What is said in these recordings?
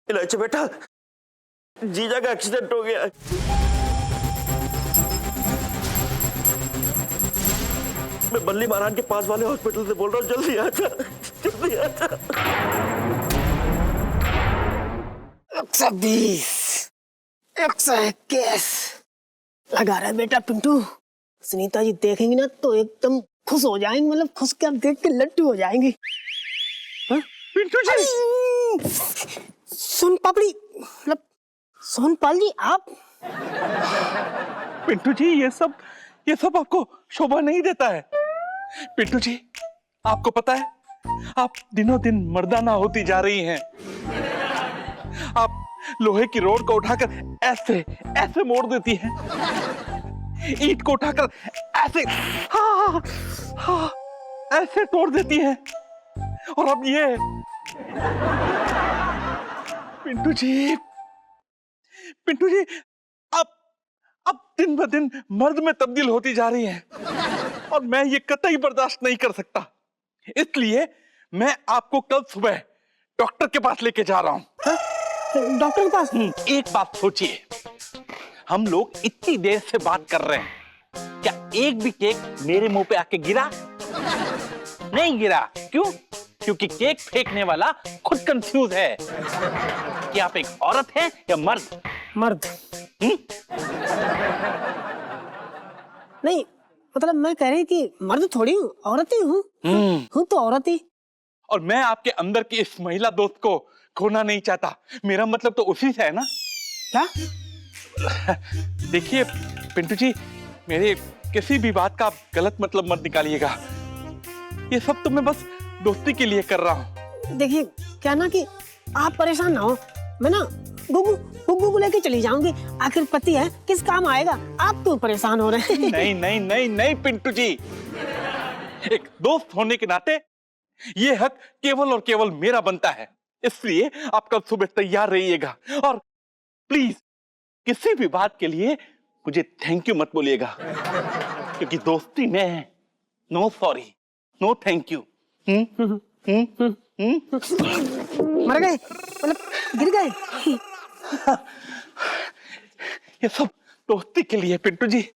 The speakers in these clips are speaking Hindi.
इलायची बेटा, जीजा का एक्सीडेंट हो गया है। मैं बल्ली महाराज के पास वाले हॉस्पिटल से बोल रहा हूँ, जल्दी आ जा, जल्दी आ जा। 120, 121 लगा रहा है बेटा पिंटू। सुनीता जी देखेंगी ना तो एकदम खुश हो जाएंगे, मतलब खुश क्या देख के लट्टू हो जाएंगी। हाँ? पिंटू जी, सोन पापड़ी, मतलब सोनपाल जी आप। पिंटू जी ये सब आपको शोभा नहीं देता है। पिंटू जी आपको पता है, आप दिनों दिन मर्दाना होती जा रही हैं। आप लोहे की रोड को उठाकर ऐसे ऐसे मोड़ देती हैं, ईंट को उठाकर ऐसे हाँ, हाँ, ऐसे तोड़ देती हैं। और अब ये पिंटू जी अब दिन ब दिन मर्द में तब्दील होती जा रही हैं और मैं ये कतई बर्दाश्त नहीं कर सकता। इसलिए मैं आपको कल सुबह डॉक्टर के पास लेके जा रहा हूं। डॉक्टर के पास? एक बात सोचिए, हम लोग इतनी देर से बात कर रहे हैं, क्या एक भी केक मेरे मुंह पे आके गिरा? नहीं गिरा। क्यों? क्योंकि केक फेंकने वाला खुद कंफ्यूज है कि आप एक औरत हैं या मर्द। मर्द। नहीं मतलब मैं कह रही कि मर्द थोड़ी हूँ, औरत ही हूँ। हूँ तो औरत ही। और मैं आपके अंदर की इस महिला दोस्त को खोना नहीं चाहता। मेरा मतलब तो उसी से है ना। क्या? देखिए पिंटू जी, मेरे किसी भी बात का आप गलत मतलब मत निकालिएगा। ये सब तो मैं बस दोस्ती के लिए कर रहा हूँ। देखिए क्या ना कि आप परेशान ना हो, मैं ना गुग्गू को लेके चली जाऊंगी। आखिर पति है, किस काम आएगा? आप तो परेशान हो रहे हैं। नहीं नहीं नहीं नहीं पिंटू जी, एक दोस्त होने के नाते ये हक केवल और केवल मेरा बनता है। इसलिए आप कल सुबह तैयार रहिएगा और प्लीज किसी भी बात के लिए मुझे थैंक यू मत बोलिएगा, क्योंकि दोस्ती में है no sorry no thank you. मर गए, मतलब गिर गए। ये सब दोस्ती के लिए पिंटू जी।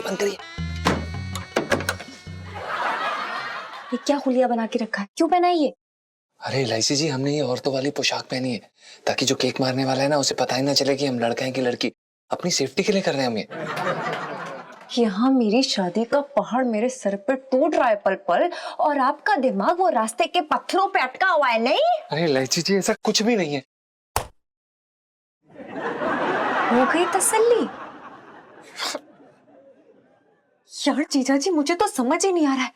बंद करिए। ये क्या हुलिया बना के रखा है? क्यों पहना है ये? अरे इलायची जी, हमने ये औरतों वाली पोशाक पहनी है ताकि जो केक मारने वाला है ना, उसे पता ही ना चले कि हम लड़का है कि लड़की। अपनी सेफ्टी के लिए कर रहे हैं हम ये। यहाँ मेरी शादी का पहाड़ मेरे सर पे टूट रहा है पल पल, और आपका दिमाग वो रास्ते के पत्थरों पे अटका हुआ है। नहीं अरे इलायची जी, ऐसा कुछ भी नहीं है। हो गई तसल्ली? यार जीजा जी, मुझे तो समझ ही नहीं आ रहा है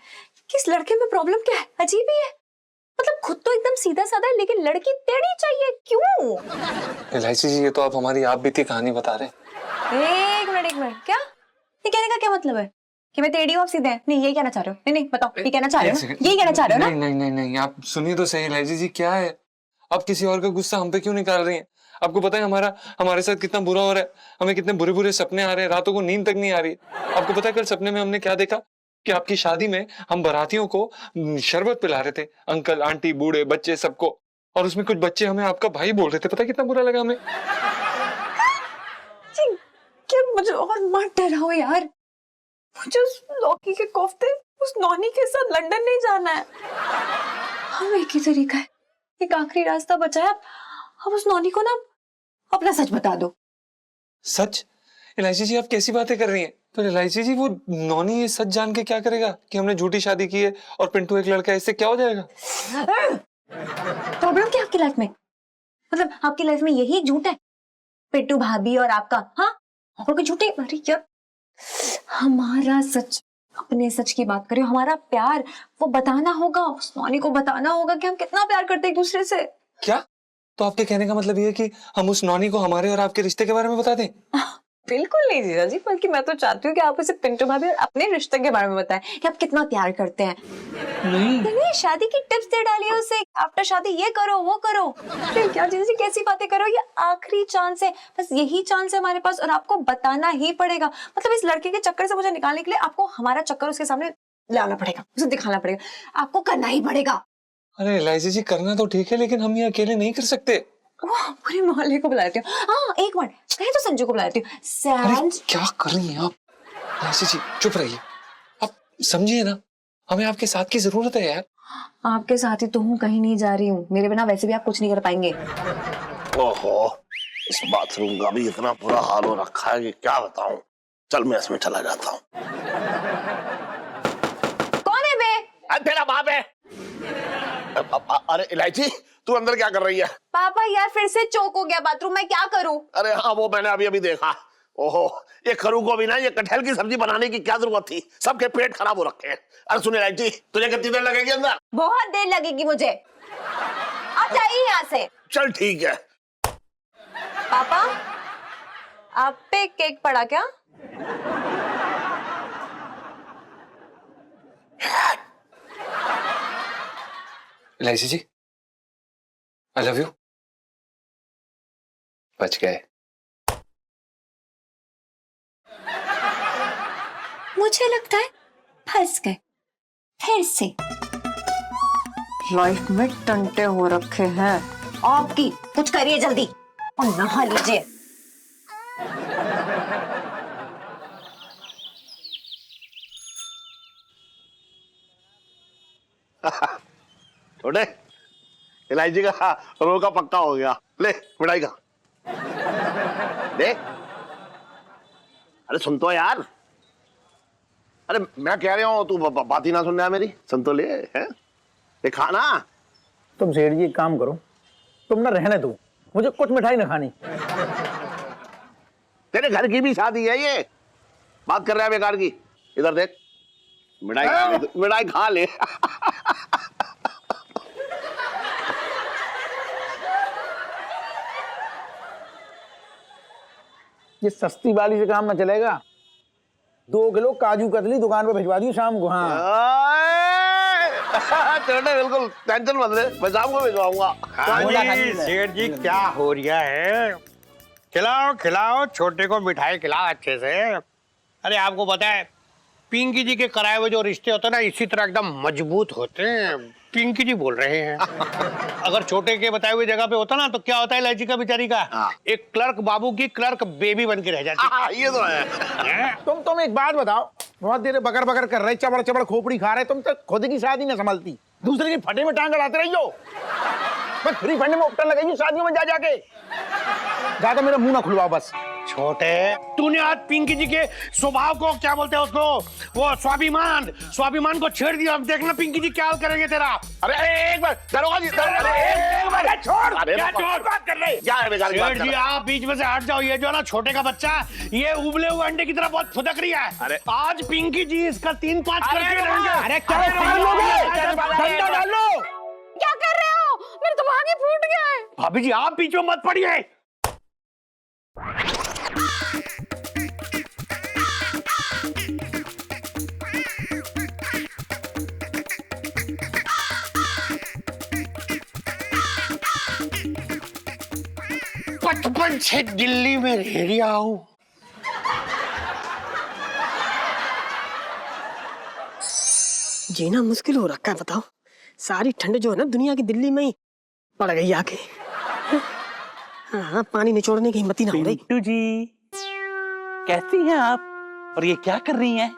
कि इस लड़के में प्रॉब्लम क्या है। अजीब ही है, मतलब खुद तो एकदम सीधा साधा है, लेकिन लड़की टेढ़ी चाहिए। क्यों? इलायची जी, ये तो आप हमारी आप बीती कहानी बता रहे हैं। एक मिनट, क्या ये कहने का क्या मतलब है कि मैं टेढ़ी हूँ आप सीधे हैं? नहीं, ये कहना चाह रहे हो? नहीं बताओ, ये कहना चाह रहे हो? यही कहना चाह रहे हो ना? नहीं, आप सुनिए तो सही इलायची जी, क्या है? आप किसी और का गुस्सा हम पे क्यों निकाल रही हैं? आपको पता है हमारे साथ कितना बुरा हो रहा है, हमें कितने बुरे बुरे सपने आ रहे हैं, रातों को नींद तक नहीं आ रही। आपको पता है कल सपने में हमने क्या देखा? कि आपकी शादी में हम बारातियों को शरबत पिला रहे थे, अंकल आंटी बूढ़े बच्चे सबको, और उसमें कुछ बच्चे हमें आपका भाई बोल रहे थे। पता है कितना बुरा लगा हमें? क्या मुझे और मत डराओ यार, मुझे उस लौकी के कोफ्ते उस नौनी के साथ लंदन नहीं जाना है। हम एक ही तरीका है, एक आखिरी रास्ता बचा है। अब उस नौनी को ना अपना सच बता दो। सच? इलायची जी, आप कैसी बातें कर रही हैं? तो इलायची जी, वो नौनी ये सच जान के क्या करेगा कि हमने झूठी शादी की है और पिंटू एक लड़का है? इससे क्या हो जाएगा? प्रॉब्लम क्या आपकी लाइफ में? मतलब आपकी लाइफ में यही झूठ है, पिंटू भाभी और आपका? हाँ, और कोई झूठे? अरे यार, हमारा सच अपने सच की बात करियो, हमारा प्यार वो बताना होगा, उस नौनी को बताना होगा कि हम कितना प्यार करते हैं एक दूसरे से। क्या? तो आपके कहने का मतलब ये है कि हम उस नौनी को हमारे और आपके रिश्ते के बारे में बता दें? बिल्कुल नहीं जीजा जी, बल्कि मैं तो चाहती हूँ कि आप उसे पिंटू भाभी और अपने रिश्ते के बारे में बताएं कि आप कितना प्यार करते हैं। नहीं, शादी की टिप्स दे डालिए उसे, आफ्टर शादी ये करो वो करो। अरे क्या जीजा जी कैसी बातें करो, ये आखिरी चांस है, बस यही चांस है हमारे पास और आपको बताना ही पड़ेगा। मतलब इस लड़के के चक्कर से मुझे निकालने के लिए आपको हमारा चक्कर उसके सामने लाना पड़ेगा, उसे दिखाना पड़ेगा, आपको करना ही पड़ेगा। अरे एलाइजा जी करना तो ठीक है, लेकिन हम ये अकेले नहीं कर सकते। पूरे मोहल्ले को बुला लेती हूँ। हाँ एक मिनट, कहे तो संजू को बुला लेती हूँ। अरे क्या कर रही हैं आप? एलाइजा जी चुप रहिए, आप समझिए ना, हमें आपके साथ की जरूरत है यार। आपके साथ ही तो हूँ, कहीं नहीं जा रही हूँ, मेरे बिना वैसे भी आप कुछ नहीं कर पाएंगे। ओहो, इस बाथरूम का भी इतना बुरा हाल हो रखा है कि क्या बताऊं। चल मैं इसमें चला जाता हूँ। कौन है बे? तेरा बाप है। अरे इलायची, तू अंदर क्या कर रही है? पापा यार फिर से चोक हो गया बाथरूम में, क्या करूं? अरे हाँ, वो मैंने अभी अभी देखा। ओहो, ये खरू को भी ना ये कटहल की सब्जी बनाने की क्या जरूरत थी, सबके पेट खराब हो रखे हैं। अरे सुन इलायची, तुझे कितनी देर लगेगी अंदर? बहुत देर लगेगी मुझे, आप जाइए यहाँ से। चल ठीक है। पापा आप पे केक पड़ा क्या? Eliza ji I love you. बच गए। मुझे लगता है फंस गए फिर से। लाइफ में टंटे हो रखे हैं आपकी, कुछ करिए जल्दी और नहा लीजिए। छोटे, इलायची का रोका पक्का हो गया। ले मिठाई खा। ले, अरे सुन तो यार। अरे मैं कह रहा हूँ, तू बात ही ना सुन रहा है मेरी। सुन तो ले, है? ये खाना। तुम सेठ जी एक काम करो, तुम ना रहने दो, मुझे कुछ मिठाई ना खानी। तेरे घर की भी शादी है ये, बात कर रहा है बेकार की। इधर देख, मिठाई खा ले। ये सस्ती वाली से काम ना चलेगा। 2 किलो काजू कतली दुकान पे भिजवा दी शाम को। हाँ छोटे बिल्कुल टेंशन मत ले, मैं शाम को भिजवाऊंगा। सेठ जी क्या हो रहा है? खिलाओ खिलाओ छोटे को मिठाई खिलाओ अच्छे से। अरे आपको पता है पिंकी जी के कराए हुए जो रिश्ते होते हैं ना, इसी तरह एकदम मजबूत होते हैं। पिंकी जी बोल रहे हैं। अगर छोटे के बताए हुए जगह पे होता ना तो क्या होता है इलायची का बेचारी का, एक क्लर्क बाबू की क्लर्क बेबी बन के रह जाती। ये तो है। तुम एक बात बताओ, बहुत देर बकर बकर कर रहे, चबड़ चबड़ खोपड़ी खा रहे, तुम तो खुद की शादी ना संभालती, दूसरे की फटे में टांग अड़ाते रही हो। बस फ्री फंड में उपटन लगाई शादियों में जा जाके। ज्यादा मेरा मुंह ना खुलवाओ बस। छोटे तूने आज पिंकी जी के स्वभाव को क्या बोलते हैं उसको, वो स्वाभिमान को छेड़ दिया। अब देखना पिंकी जी क्या हाल करेंगे तेरा। अरे एक बार दरोगा जी, एक बार छोड़। क्या छोड़ बात कर रहे? क्या है बेकार की बात कर जी रहे? आप बीच में से हट जाओ। ये जो है ना छोटे का बच्चा, ये उबले हुए अंडे की तरह बहुत फुदक रही है। अरे आज पिंकी जी इसका 3-5 करके रहेंगे। अरे क्या ठंडा डाल लो। क्या कर रहे हो? मेरे तो आगे फूट गया है। भाभी जी आप बीच में मत पड़िए। बचपन से दिल्ली में रह रहा हूँ। जीना मुश्किल हो रखा है, बताओ। सारी ठंड जो है ना दुनिया की दिल्ली में ही पड़ गई आके। हाँ, पानी निचोड़ने की हिम्मत ही ना हो रही। पिंटू जी कैसी हैं आप, और ये क्या कर रही हैं?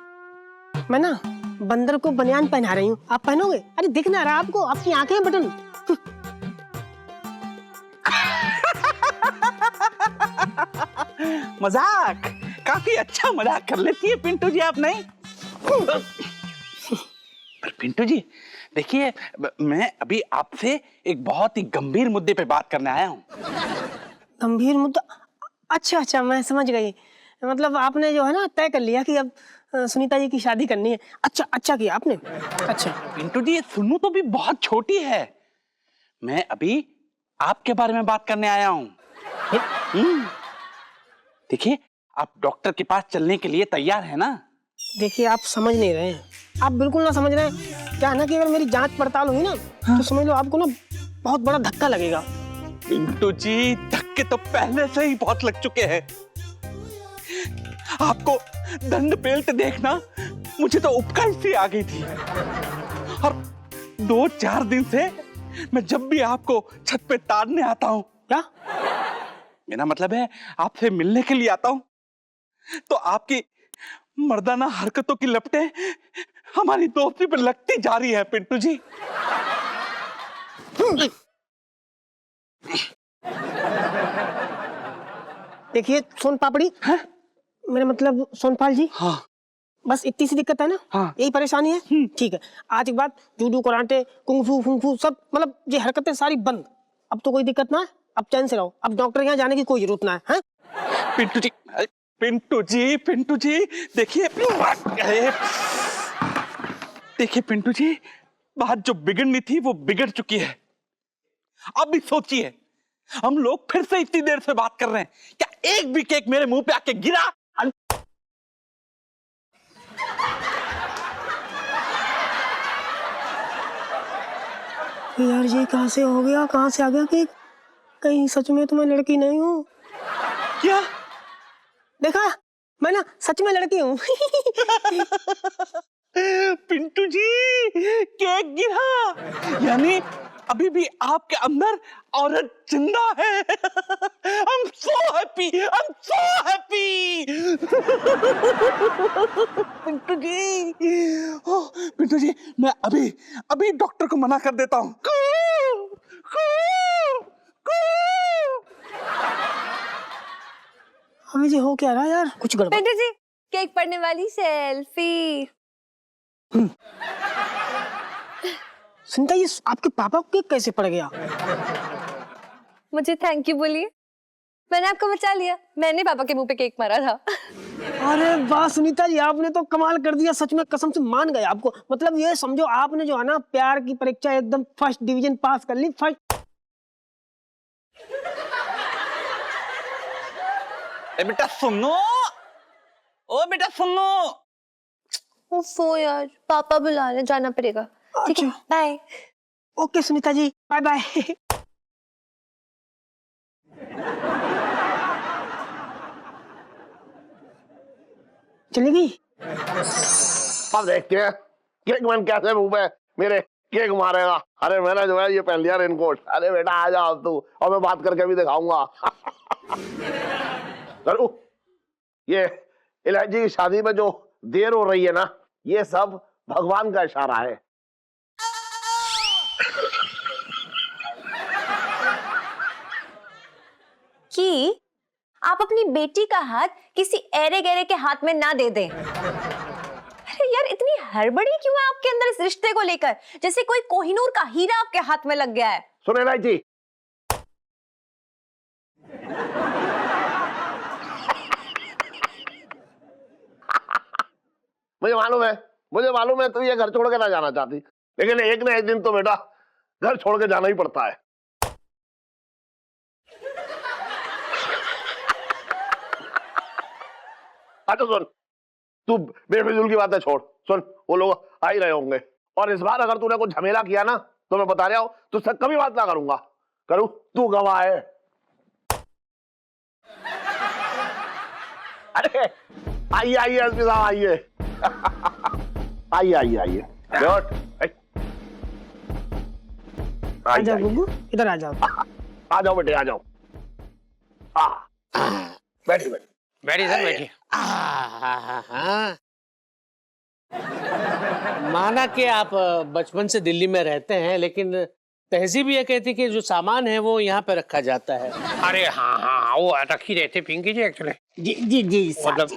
मैं ना बंदर को बनियान पहना रही हूँ, आप पहनोगे? अरे दिख ना रहा आपको, आपकी आंखें हैं बटन। मजाक, काफी अच्छा मजाक कर लेती है पिंटू जी आप। नहीं पर पिंटू जी देखिए, मैं अभी आपसे एक बहुत ही गंभीर मुद्दे पे बात करने आया हूँ। गंभीर मुद्दा? अच्छा, मैं समझ गई। मतलब आपने जो है ना तय कर लिया कि अब सुनीता जी की शादी करनी है। अच्छा अच्छा किया आपने। अच्छा पिंटू जी, ये सुन्नू तो भी बहुत छोटी है। मैं अभी आपके बारे में बात करने आया हूँ। देखिए, आप डॉक्टर के पास चलने के लिए तैयार है ना? देखिए, आप समझ नहीं रहे हैं, आप बिल्कुल ना समझ रहे हैं। क्या है ना कि अगर मेरी जांच पड़ताल हुई ना, तो समझ लो आपको ना बहुत बड़ा धक्का लगेगा। पिंटू जी, धक्के तो पहले से ही बहुत लग चुके हैं। आपको दंड बेल्ट देखना मुझे तो उपकाई सी आ गई थी। और 2-4 दिन से मैं जब भी आपको छत पे ताड़ने आता हूँ, क्या? मेरा मतलब है आपसे मिलने के लिए आता हूँ, तो आपकी मर्दाना हरकतों की लपटें हमारी दोस्ती पर लगती जा रही है पिंटू जी। देखिए सोन पापड़ी, है? मेरा मतलब सोनपाल जी, हाँ बस इतनी सी दिक्कत है ना? हाँ। यही परेशानी है? ठीक है, आज के बाद जूडो, कराटे, कुंफू फुंफू सब, मतलब ये हरकतें सारी बंद। अब तो कोई दिक्कत ना है, अब चैन से रहो, अब डॉक्टर के यहाँ जाने की कोई जरूरत ना है, हैं? पिंटू जी, पिंटू जी, देखिए पिंटू जी, बात जो बिगड़नी थी वो बिगड़ चुकी है। अब भी सोचिए, हम लोग फिर से इतनी देर से बात कर रहे हैं, क्या एक भी केक मेरे मुंह पे आके गिरा? यार ये कहाँ से हो गया, कहाँ से आ गया कि कहीं सच में तो मैं लड़की नहीं हूँ? क्या? देखा, मैं ना सच में लड़की हूँ। पिंटू जी, केक गिरा, यानी अभी भी आपके अंदर औरत जिंदा है। I'm so happy, I'm so happy। Pintu ji, Pintu ji, मैं अभी डॉक्टर को मना कर देता हूँ। हमें जी हो क्या रहा है यार, कुछ गड़बड़। पिंटू जी, केक पड़ने वाली सेल्फी। सुनता, ये आपके पापा को केक कैसे पड़ गया? मुझे थैंक यू बोलिए, मैंने आपको बचा लिया। मैंने पापा के मुंह पे केक मारा था। अरे वाह सुनीता जी, आपने तो कमाल कर दिया, सच में कसम से मान गए आपको। मतलब ये समझो आपने जो है ना प्यार की परीक्षा एकदम फर्स्ट डिवीजन पास कर ली, फर्स्ट। बेटा सुनो, ओ बेटा सुनो। ओफो यार, पापा बुला रहे, जाना पड़ेगा। ठीक है, bye. Okay Sunita ji, bye bye. चली गई। अब देखते हैं केक मैन कैसे मुंह पे मेरे केक मारेगा। अरे मैंने जो है ये पहन लिया रेनकोट। अरे बेटा आ जाओ तू, और मैं बात करके भी दिखाऊंगा। करूं ये इलायची की शादी में जो देर हो रही है ना, ये सब भगवान का इशारा है। कि आप अपनी बेटी का हाथ किसी ऐरे गहरे के हाथ में ना दे दें। अरे यार, इतनी हड़बड़ी क्यों है आपके अंदर इस रिश्ते को लेकर, जैसे कोई कोहिनूर का हीरा आपके हाथ में लग गया है। सुने इलायची, मुझे मालूम है तू ये घर छोड़ के ना जाना चाहती, लेकिन एक ना एक दिन तो बेटा घर छोड़ के जाना ही पड़ता है। अच्छा सुन, तू बेफिजूल की बातें छोड़। सुन, वो लोग आ ही रहे होंगे, और इस बार अगर तूने कुछ झमेला किया ना, तो मैं बता रहा हूं तुझसे कभी बात ना करूंगा। करूं, तू गवाह है। अरे आइए आइए एसपी साहब, आइए। आइए आइए आइए, बैठ। आ जाओ गुग्गू, इधर आ जाओ। आ जाओ बेटे, आ जाओ। बैठिए बैठिए। बैठिए सर, बैठिए। माना कि आप बचपन से दिल्ली में रहते हैं, लेकिन तहजीब ये कहती कि जो सामान है वो यहाँ पे रखा जाता है। अरे हाँ हाँ हाँ, वो रख ही रहते पिंकी जी एक्चुअली। जी जी जी मतलब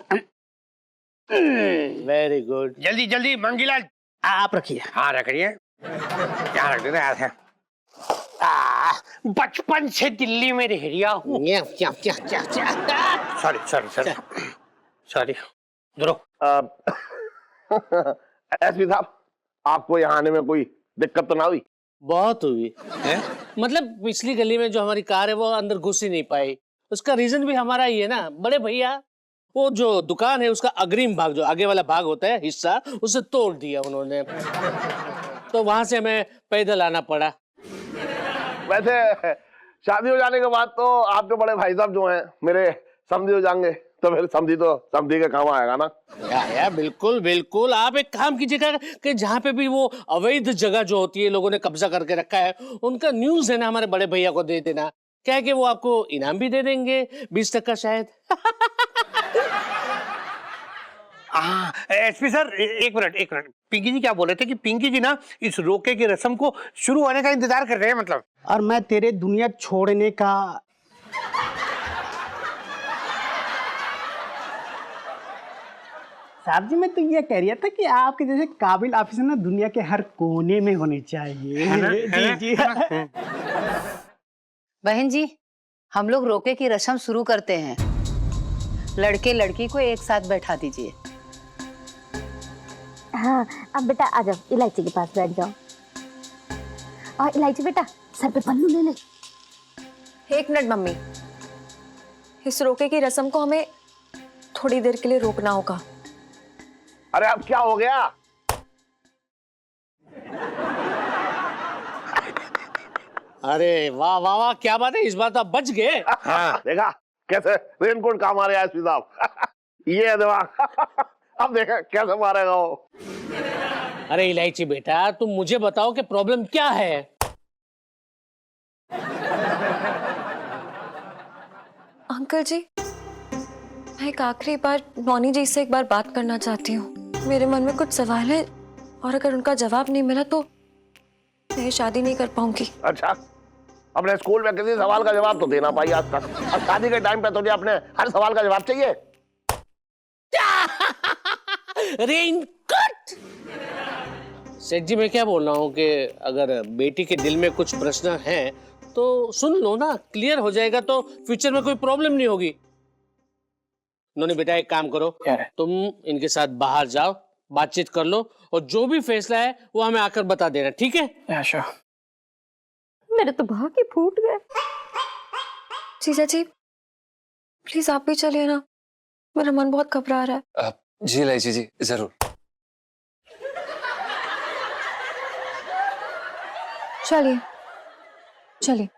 वेरी गुड। जल्दी जल्दी मंगीलाल, आप रखिए। हाँ रख रही है, यहाँ रख देते हैं। बचपन से दिल्ली में रह रिया हूँ। सॉरी सॉरी सॉरी सॉरी, रुको। एसपी साहब, आपको यहाँ आने में कोई दिक्कत तो ना हुई? बहुत हुई है? मतलब पिछली गली में जो हमारी कार है वो अंदर घुस ही नहीं पाई। उसका रीजन भी हमारा ही है ना बड़े भैया। वो जो दुकान है उसका अग्रिम भाग, जो आगे वाला भाग होता है हिस्सा, उसे तोड़ दिया उन्होंने। तो वहां से हमें पैदल आना पड़ा। वैसे शादी हो जाने के बाद तो आपके बड़े भाई साहब जो हैं मेरे समधी हो जाएंगे, तो फिर समधी तो समधी के काम आएगा ना। या बिल्कुल बिल्कुल। आप एक काम कीजिएगा कि जहाँ पे भी वो अवैध जगह जो होती है लोगों ने कब्जा करके रखा है, उनका न्यूज़ है ना हमारे बड़े भैया को दे देना। क्या है कि वो आपको इनाम भी दे देंगे 20% शायद। हाँ एसपी सर, एक मिनट। पिंकी जी क्या बोल रहे थे कि पिंकी जी ना इस रोके की रस्म को शुरू होने का इंतजार कर रहे हैं मतलब। और मैं तेरे दुनिया छोड़ने का। साहब जी, मैं तो ये कह रहा था कि आपके जैसे काबिल ऑफिसर ना दुनिया के हर कोने में होने चाहिए। जी। बहन जी, हम लोग रोके की रस्म शुरू करते हैं। लड़के लड़की को एक साथ बैठा दीजिए। हाँ, अब बेटा आ जाओ, इलायची के पास बैठ जाओ। और इलायची बेटा सर पे पल्लू ले ले। एक मिनट मम्मी, इस रोके की रस्म को हमें थोड़ी देर के लिए रोकना होगा। अरे अब क्या हो गया? अरे वाह वाह वाह, क्या बात है, इस बात आप बच गए। देखा कैसे रेनकोट काम आ रहा है एसपी साहब। ये है दिमाग। अब देखा कैसे मारेगा वो। अरे इलायची बेटा, तुम मुझे बताओ कि प्रॉब्लम क्या है। अंकल जी, मैं एक आखिरी बार नौनी जी से एक बार बात करना चाहती हूँ। मेरे मन में कुछ सवाल है और अगर उनका जवाब नहीं मिला तो मैं शादी नहीं कर पाऊंगी। अच्छा, अपने स्कूल में किसी सवाल का जवाब तो देना पाई आज तक, अब शादी के टाइम पे तुझे अपने हर सवाल का जवाब चाहिए? रेनकोट। सेठ जी, मैं क्या बोल रहा हूँ कि अगर बेटी के दिल में कुछ प्रश्न हैं तो सुन लो ना, क्लियर हो जाएगा तो फ्यूचर में कोई प्रॉब्लम नहीं होगी। नोनी बेटा, एक काम करो, तुम इनके साथ बाहर जाओ, बातचीत कर लो और जो भी फैसला है वो हमें आकर बता देना, ठीक है? मेरे तो भाग ही फूट गए। जीजा जी प्लीज आप भी चलिए ना, मेरा मन बहुत घबरा रहा है। जी इलायची जी, जरूर। चलिए चलिए।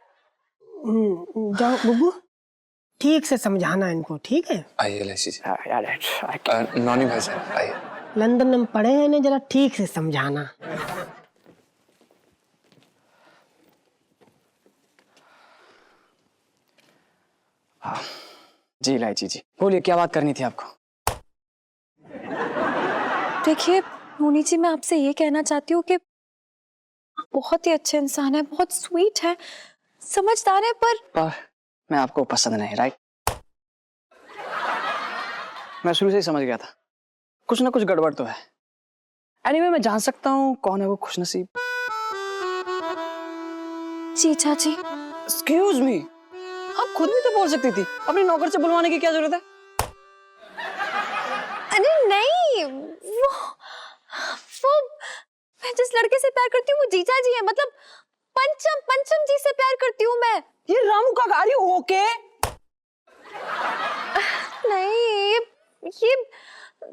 जाओ बुब्बू, ठीक से समझाना इनको, ठीक है? आइए इलायची जी। नौनी भाई साहब आइए। लंदन में पढ़े हैं, इन्हें जरा ठीक से समझाना। जी इलायची जी, बोलिए क्या बात करनी थी आपको? देखिए नोनी जी, मैं आपसे ये कहना चाहती हूँ कि बहुत ही अच्छे इंसान है, बहुत स्वीट है, समझदार है, पर मैं आपको पसंद नहीं, राइट? मैं शुरू से ही समझ गया था कुछ ना कुछ गड़बड़ तो है। एनीवे, मैं जान सकता हूँ कौन है वो खुशनसीब? जीजा जी। एक्सक्यूज मी, आप खुद भी तो बोल सकती थी, अपनी नौकर से बुलवाने की क्या जरूरत है? अरे नहीं, वो मैं जिस लड़के से प्यार करती हूँ वो जीजा जी है, मतलब पंचम जी से प्यार करती हूँ मैं। ये रामू का गाड़ी ओके? नहीं, ये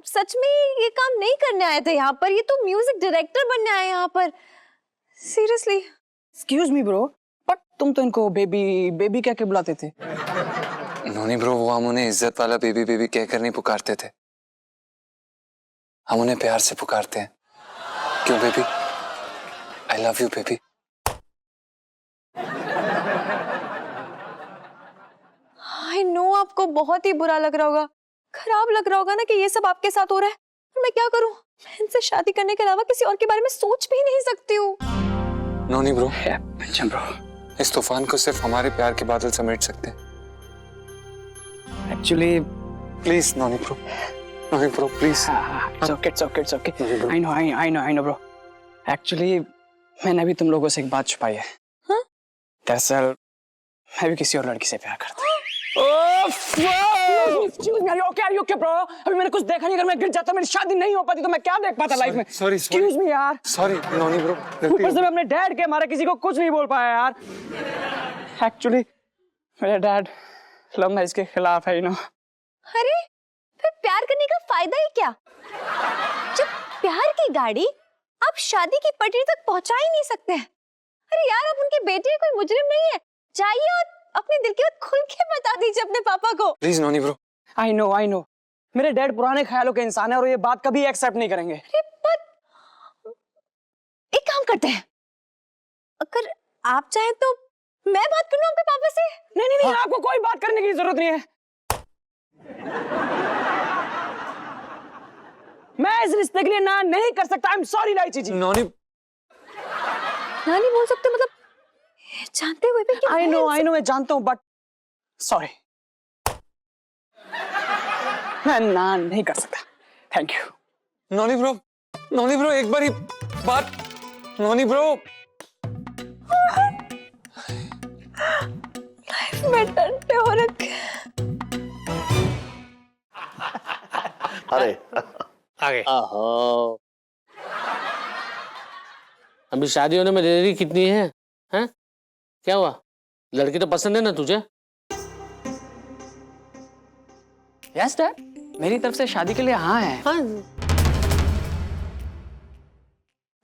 सच में ये काम नहीं करने आए थे यहाँ पर, ये तो म्यूजिक डायरेक्टर बनने आए यहाँ पर, seriously. Excuse me bro, but तुम तो इनको बेबी क्या के बुलाते थे? नोनी ब्रो, वो हम उन्हें इज्जत वाला बेबी बेबी कहकर नहीं पुकारते थे, हम उन्हें प्यार से पुकारते हैं। क्यों baby? I love you baby. I know आपको बहुत ही बुरा लग रहा होगा, खराब लग रहा होगा ना कि ये सब आपके साथ हो रहा है, पर मैं क्या करूं, मैं इनसे शादी करने के अलावा किसी और के बारे में सोच भी नहीं सकती हूँ। नोनी ब्रो, ब्रो, इस तूफान को सिर्फ हमारे प्यार के बादल समेट सकते हैं। Actually please noni bro, noni bro please. It's okay. I know, bro. Actually, मैंने अभी तुम लोगों से एक बात छुपाई है। दरअसल मैं भी किसी और लड़की से प्यार करता हूँ। Excuse me, are you okay, bro? अभी मैंने कुछ देखा नहीं, अगर मैं गिर जाता मेरी शादी नहीं हो पाती तो मैं क्या देख पाता लाइफ में? Sorry. Excuse me यार। Sorry, Noni bro. ऊपर से मैं अपने डैड के मारे किसी को कुछ नहीं बोल पाया यार। Actually, मेरा डैड लव मैरिज के खिलाफ है, अरे फिर प्यार करने का फायदा ही क्या? जब प्यार की गाड़ी आप शादी की पटरी तक पहुंचा ही नहीं सकते हैं। अरे यार, आप उनके बेटे कोई मुजरिम नहीं है, जाइए और अपने दिल की बात खुल के बता दीजिए अपने पापा को। Please Noni bro. I know. मेरे डैड पुराने ख्यालों के इंसान है और ये बात कभी एक्सेप्ट नहीं करेंगे। अरे पर एक काम करते हैं, अगर आप चाहें तो मैं बात कर लूं आपके पापा से। नहीं, आपको कोई बात करने की जरूरत नहीं है। मैं इस रिश्ते के लिए ना नहीं कर सकता। आई एम सॉरी इलायची जी। नॉनी नानी बोल सकते मतलब जानते हुए भी कि आई नो मैं जानता हूँ, बट सॉरी, मैं ना नहीं कर सकता। Thank you. नॉनी ब्रो एक बार ही बात। नॉनी ब्रो लाइफ में टंटे हो रखे। अरे आगे ओहो, अभी शादी होने में देरी कितनी है? हैं? क्या हुआ? लड़की तो पसंद है ना तुझे? यस डैड, मेरी तरफ से शादी के लिए हाँ है। हाँ।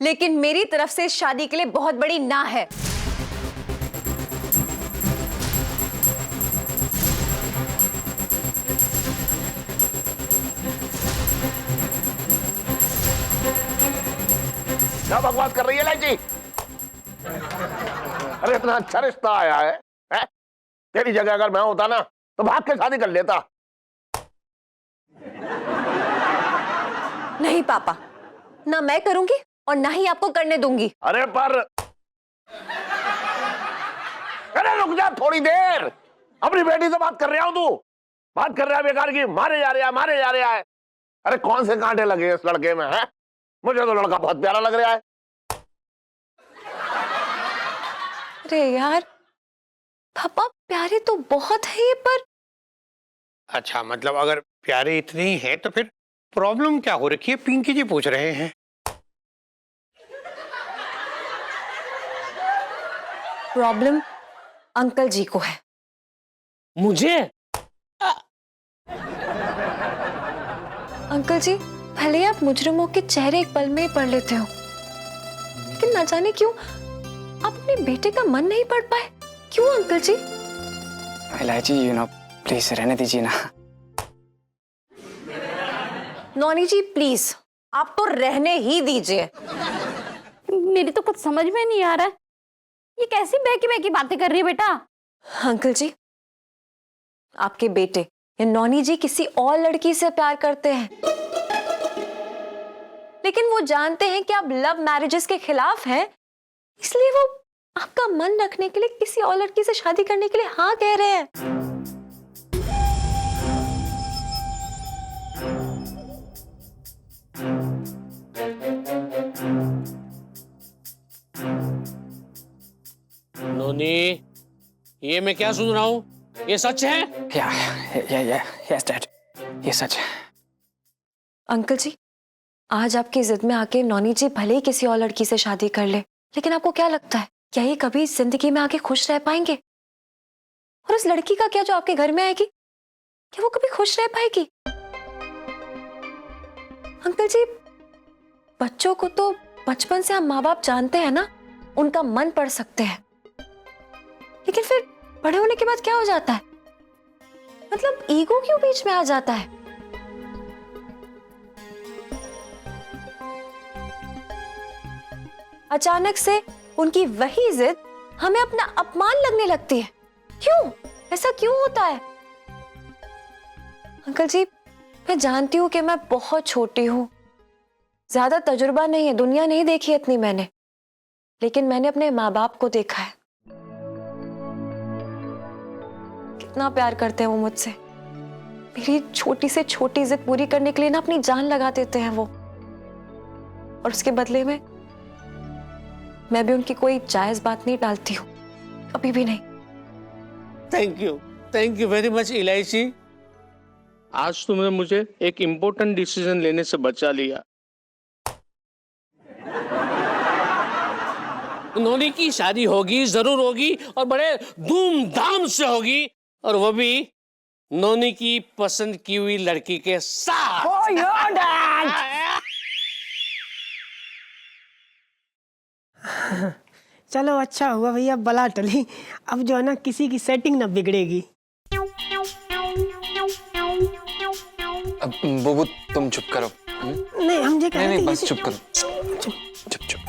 लेकिन मेरी तरफ से शादी के लिए बहुत बड़ी ना है। क्या बकवास कर रही है लाइची? अरे इतना अच्छा रिश्ता आया है? तेरी जगह अगर मैं होता ना तो भाग के शादी कर लेता। नहीं पापा, ना मैं करूंगी और ना ही आपको करने दूंगी। अरे रुक जा थोड़ी देर, अपनी बेटी से बात कर रहा हूं। तू बात कर रहा है बेकार की, मारे जा रहा है। अरे कौन से कांटे लगे इस लड़के में है? मुझे तो लड़का बहुत प्यारा लग रहा है। अरे यार पापा, प्यारे तो बहुत है ये, पर अच्छा, मतलब अगर प्यारे इतनी है तो फिर प्रॉब्लम क्या हो रखी है? पिंकी जी पूछ रहे हैं। प्रॉब्लम अंकल जी को है। मुझे? अंकल जी, भले ही आप मुजरिमों के चेहरे एक पल में ही पढ़ लेते हो, लेकिन ना जाने क्यों आप अपने बेटे का मन नहीं पढ़ पाए। क्यों अंकल जी? इलायची जी, प्लीज रहने दीजिए ना। नॉनी जी प्लीज, आप तो रहने ही दीजिए। मेरी तो कुछ समझ में नहीं आ रहा है, ये कैसी बहकी बातें कर रही है बेटा? अंकल जी, आपके बेटे या नॉनी जी किसी और लड़की से प्यार करते हैं, लेकिन वो जानते हैं कि आप लव मैरिजेस के खिलाफ हैं, इसलिए वो आपका मन रखने के लिए किसी और लड़की से शादी करने के लिए हाँ कह रहे हैं। नोनी, ये मैं क्या सुन रहा हूँ? ये सच है? यस डैड, ये सच है। अंकल जी, आज आपकी जिद में आके नॉनी जी भले ही किसी और लड़की से शादी कर ले, लेकिन आपको क्या लगता है, क्या ये कभी जिंदगी में आके खुश रह पाएंगे? और उस लड़की का क्या जो आपके घर में आएगी, क्या वो कभी खुश रह पाएगी? अंकल जी, बच्चों को तो बचपन से हम माँ बाप जानते हैं ना, उनका मन पढ़ सकते हैं, लेकिन फिर बड़े होने के बाद क्या हो जाता है? मतलब ईगो क्यों बीच में आ जाता है? अचानक से उनकी वही जिद हमें अपना अपमान लगने लगती है। क्यों? ऐसा क्यों होता है? अंकल जी, मैं जानती हूं कि मैं बहुत छोटी हूं, ज्यादा तजुर्बा नहीं है, दुनिया नहीं देखी इतनी मैंने, लेकिन मैंने अपने माँ बाप को देखा है, कितना प्यार करते हैं वो मुझसे। मेरी छोटी से छोटी जिद पूरी करने के लिए ना अपनी जान लगा देते हैं वो, और उसके बदले में मैं भी उनकी कोई जायज बात नहीं डालती हूँ, कभी भी नहीं। थैंक यू वेरी मच इलायची। आज तुमने मुझे एक इम्पोर्टेंट डिसीजन लेने से बचा लिया। नोनी की शादी होगी, जरूर होगी, और बड़े धूमधाम से होगी, और वो भी नोनी की पसंद की हुई लड़की के साथ। Oh, your dad! चलो अच्छा हुआ भैया, बला टली। अब जो है ना किसी की सेटिंग ना बिगड़ेगी। अब बुबू तुम चुप करो। नहीं हम ये कह रहे नहीं थे बस जैसे- चुप करो। चुप चुप चुप।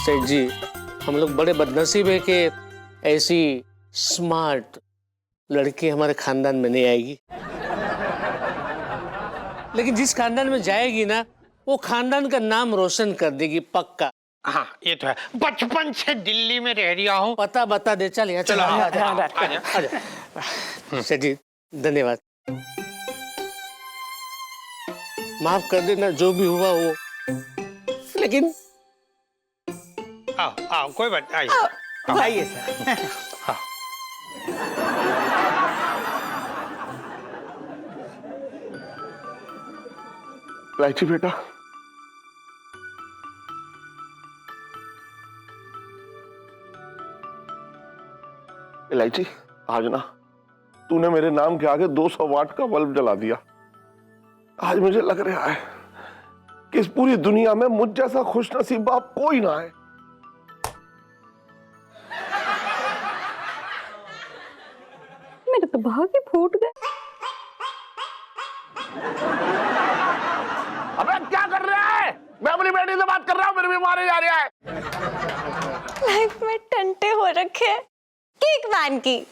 सेठ जी, हम लोग बड़े बदनसीब है कि ऐसी स्मार्ट लड़की हमारे खानदान में नहीं आएगी, लेकिन जिस खानदान में जाएगी ना वो खानदान का नाम रोशन कर देगी पक्का। हाँ ये तो है, बचपन से दिल्ली में रह रहा हूँ। पता बता दे, चल यहाँ चलो, सेठ जी धन्यवाद, माफ कर देना जो भी हुआ वो, लेकिन आओ आओ कोई बात आइए। आइए सर। इलायची बेटा, इलायची आज ना तूने मेरे नाम के आगे 200 वाट का बल्ब जला दिया। आज मुझे लग रहा है कि इस पूरी दुनिया में मुझ जैसा खुशनसीब बाप कोई ना है। मेरे तो भाग ही फूट गए। अबे क्या कर रहा है? मैं अपनी बेटी से बात कर रहा हूँ, मेरे भी मारे जा रहा है। लाइफ में टंटे हो रखे हैं केक मैन की।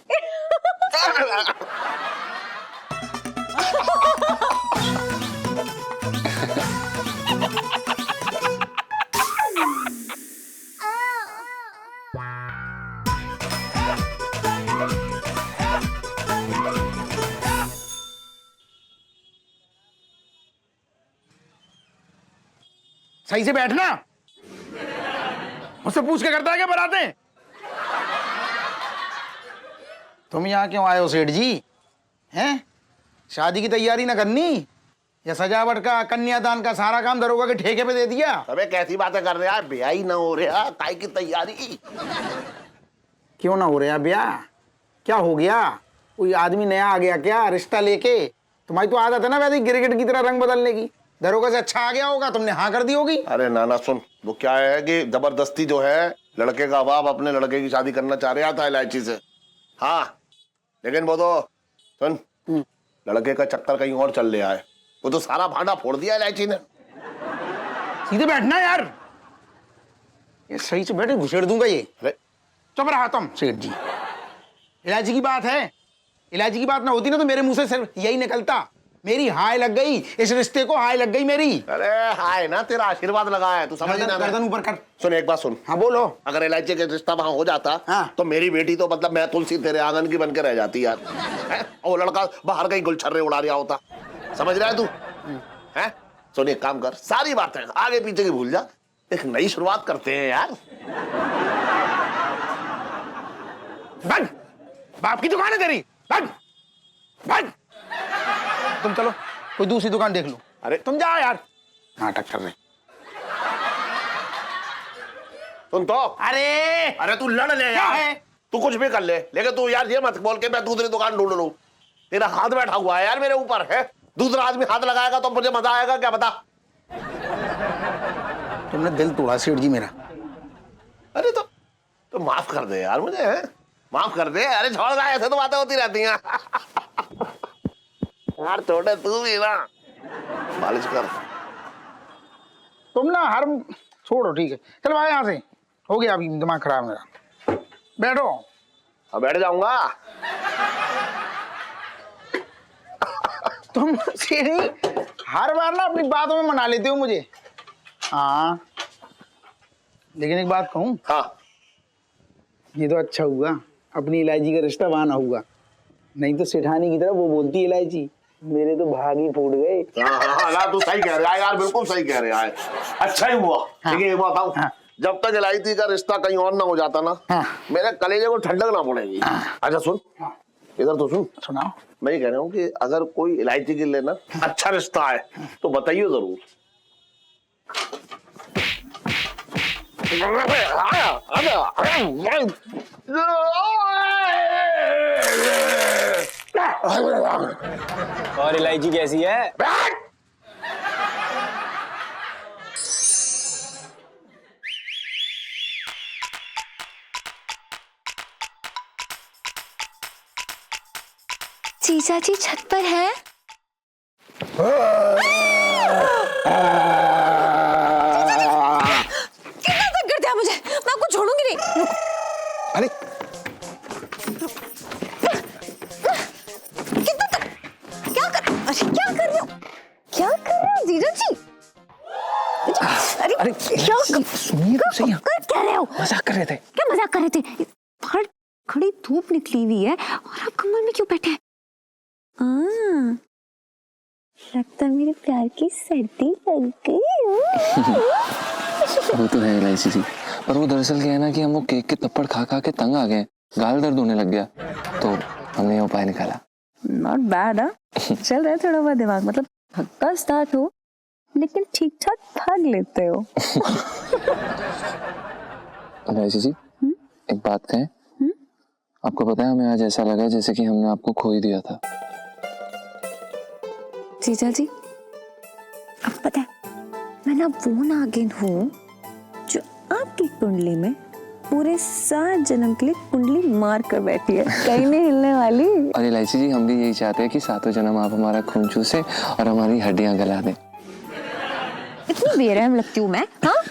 सही से बैठना, मुझसे पूछ के करता है क्या बराते? तुम यहाँ क्यों आए हो सेठ जी? हैं शादी की तैयारी ना करनी, या सजावट का कन्यादान का सारा काम दरोगा के ठेके पे दे दिया? अबे कैसी बातें कर रहा है, ब्याह ही ना हो रहा, काय की तैयारी? क्यों ना हो रहा ब्याह? क्या हो गया? कोई आदमी नया आ गया क्या रिश्ता लेके? तुम्हारी तो आदत है ना वैसे गिरगिट की तरह रंग बदलने की। दरोगा से अच्छा आ गया होगा, तुमने हाँ कर दी होगी। अरे नाना सुन, वो क्या है कि जबरदस्ती जो है लड़के का बाप अपने लड़के की शादी करना चाह रहा था इलायची से। हाँ लेकिन वो तो सुन, लड़के का चक्कर कहीं और चल रहा है, वो तो सारा भांडा फोड़ दिया इलायची ने। सीधे बैठना यार, ये सही से बैठे घुसेड़ दूंगा ये। अरे चुप रहा तुम सेठ जी। इलायची की बात है, इलायची की बात ना होती ना तो मेरे मुंह से सिर्फ यही निकलता, मेरी हाय लग गई, इस रिश्ते को हाय लग गई मेरी। अरे हाय ना, तेरा आशीर्वाद लगा है, तू समझ ना। गर्दन ऊपर कर। सुन एक बात सुन। हाँ बोलो। अगर इलायची का रिश्ता वहां हो जाता हाँ। तो मेरी बेटी तो मतलब मैं तुलसी तेरे आंगन की बनकर रह जाती यार, है? और लड़का बाहर कहीं गुलछर्रे उड़ा रहा होता। समझ रहा है तू? है? सुन एक काम कर, सारी बातें आगे पीछे की भूल जा, एक नई शुरुआत करते हैं यार। बंद, बाप की दुकान है तेरी, बंद बंद। तुम चलो कोई दूसरी दुकान देख लो। अरे तुम जाओ यार, नाटक कर रहे। सुन तो, अरे तू लड़ ले यार, तू कुछ भी कर ले, लेकिन तू यार ये मत बोल के मैं दूसरी दुकान ढूंढ लूं। तेरा हाथ बैठा हुआ है यार मेरे ऊपर, है? दूसरा आदमी हाथ लगाएगा तो मुझे मजा आएगा क्या, बता? तुमने दिल तोड़ा सेठ जी मेरा। अरे तो माफ कर दे यार मुझे, है? माफ कर दे। अरे छोड़ दे, ऐसे तो बातें होती रहती हैं। यार छोटे तू भी ना मालिश कर। तुम ना हर छोड़ो, ठीक है चलो भाई यहाँ से, हो गया अभी दिमाग खराब मेरा। बैठो। अब बैठ जाऊंगा। तुम सीढ़ी हर बार ना अपनी बातों में मना लेते हो मुझे। हाँ लेकिन एक बात कहूँ, हाँ ये तो अच्छा हुआ अपनी इलायची का रिश्ता वहां ना हुआ, नहीं तो सेठानी की तरह वो बोलती इलायची, मेरे तो भाग ही फूट गए। हाँ, तू सही कह रहा है यार, बिल्कुल सही कह रहा है। अच्छा ही हुआ। हाँ। लेकिन ये बताऊं, हाँ। जब तक इलायची का रिश्ता कहीं और ना हो जाता ना, मेरे कलेजे को ठंडक ना पड़ेगी। अच्छा सुन, इधर तो सुन। सुनाओ। मैं ये कह रहा हूँ कि अगर कोई इलायची के लिए ना अच्छा रिश्ता है तो बताइए जरूर। और इलायची कैसी है? जीजा जी छत पर है। कितना तक करते हैं मुझे, मैं आपको छोड़ूंगी नहीं। अरे कितना तक, क्या कर रहे हो, क्या कर रहे हो जीजा जी? अरे क्या सुनिए तो सही, कर क्या रहे हो? मजाक कर रहे थे। क्या मजाक कर रहे थे? बाहर खड़ी धूप निकली हुई है और आप कमल में क्यों बैठे हैं? लगता है मेरे प्यार की सर्दी लग गई। वो तो है इलायची जी, पर वो दरअसल क्या है ना कि हम वो केक के थप्पड़ खा खा के तंग आ गए, गाल दर्द होने लग गया, तो हमने ये उपाय निकाला। Not bad. चल रहा है थोड़ा बहुत दिमाग, मतलब थकता स्टार्ट हो लेकिन ठीक ठाक भाग लेते हो। इलायची जी, एक बात कहें? आपको पता है हमें आज ऐसा लगा जैसे कि हमने आपको खो ही दिया था। जीजा जी, अब पता है मैं ना वो नागिन हूँ जो आपकी कुंडली में पूरे 7 जन्म के लिए कुंडली मार कर बैठी है, कहीं नहीं हिलने वाली। और इलायची जी, हम भी यही चाहते हैं कि 7 जन्म आप हमारा खून चूसे और हमारी हड्डियां गला दें। इतनी बेरहम लगती हूँ मैं? हाँ,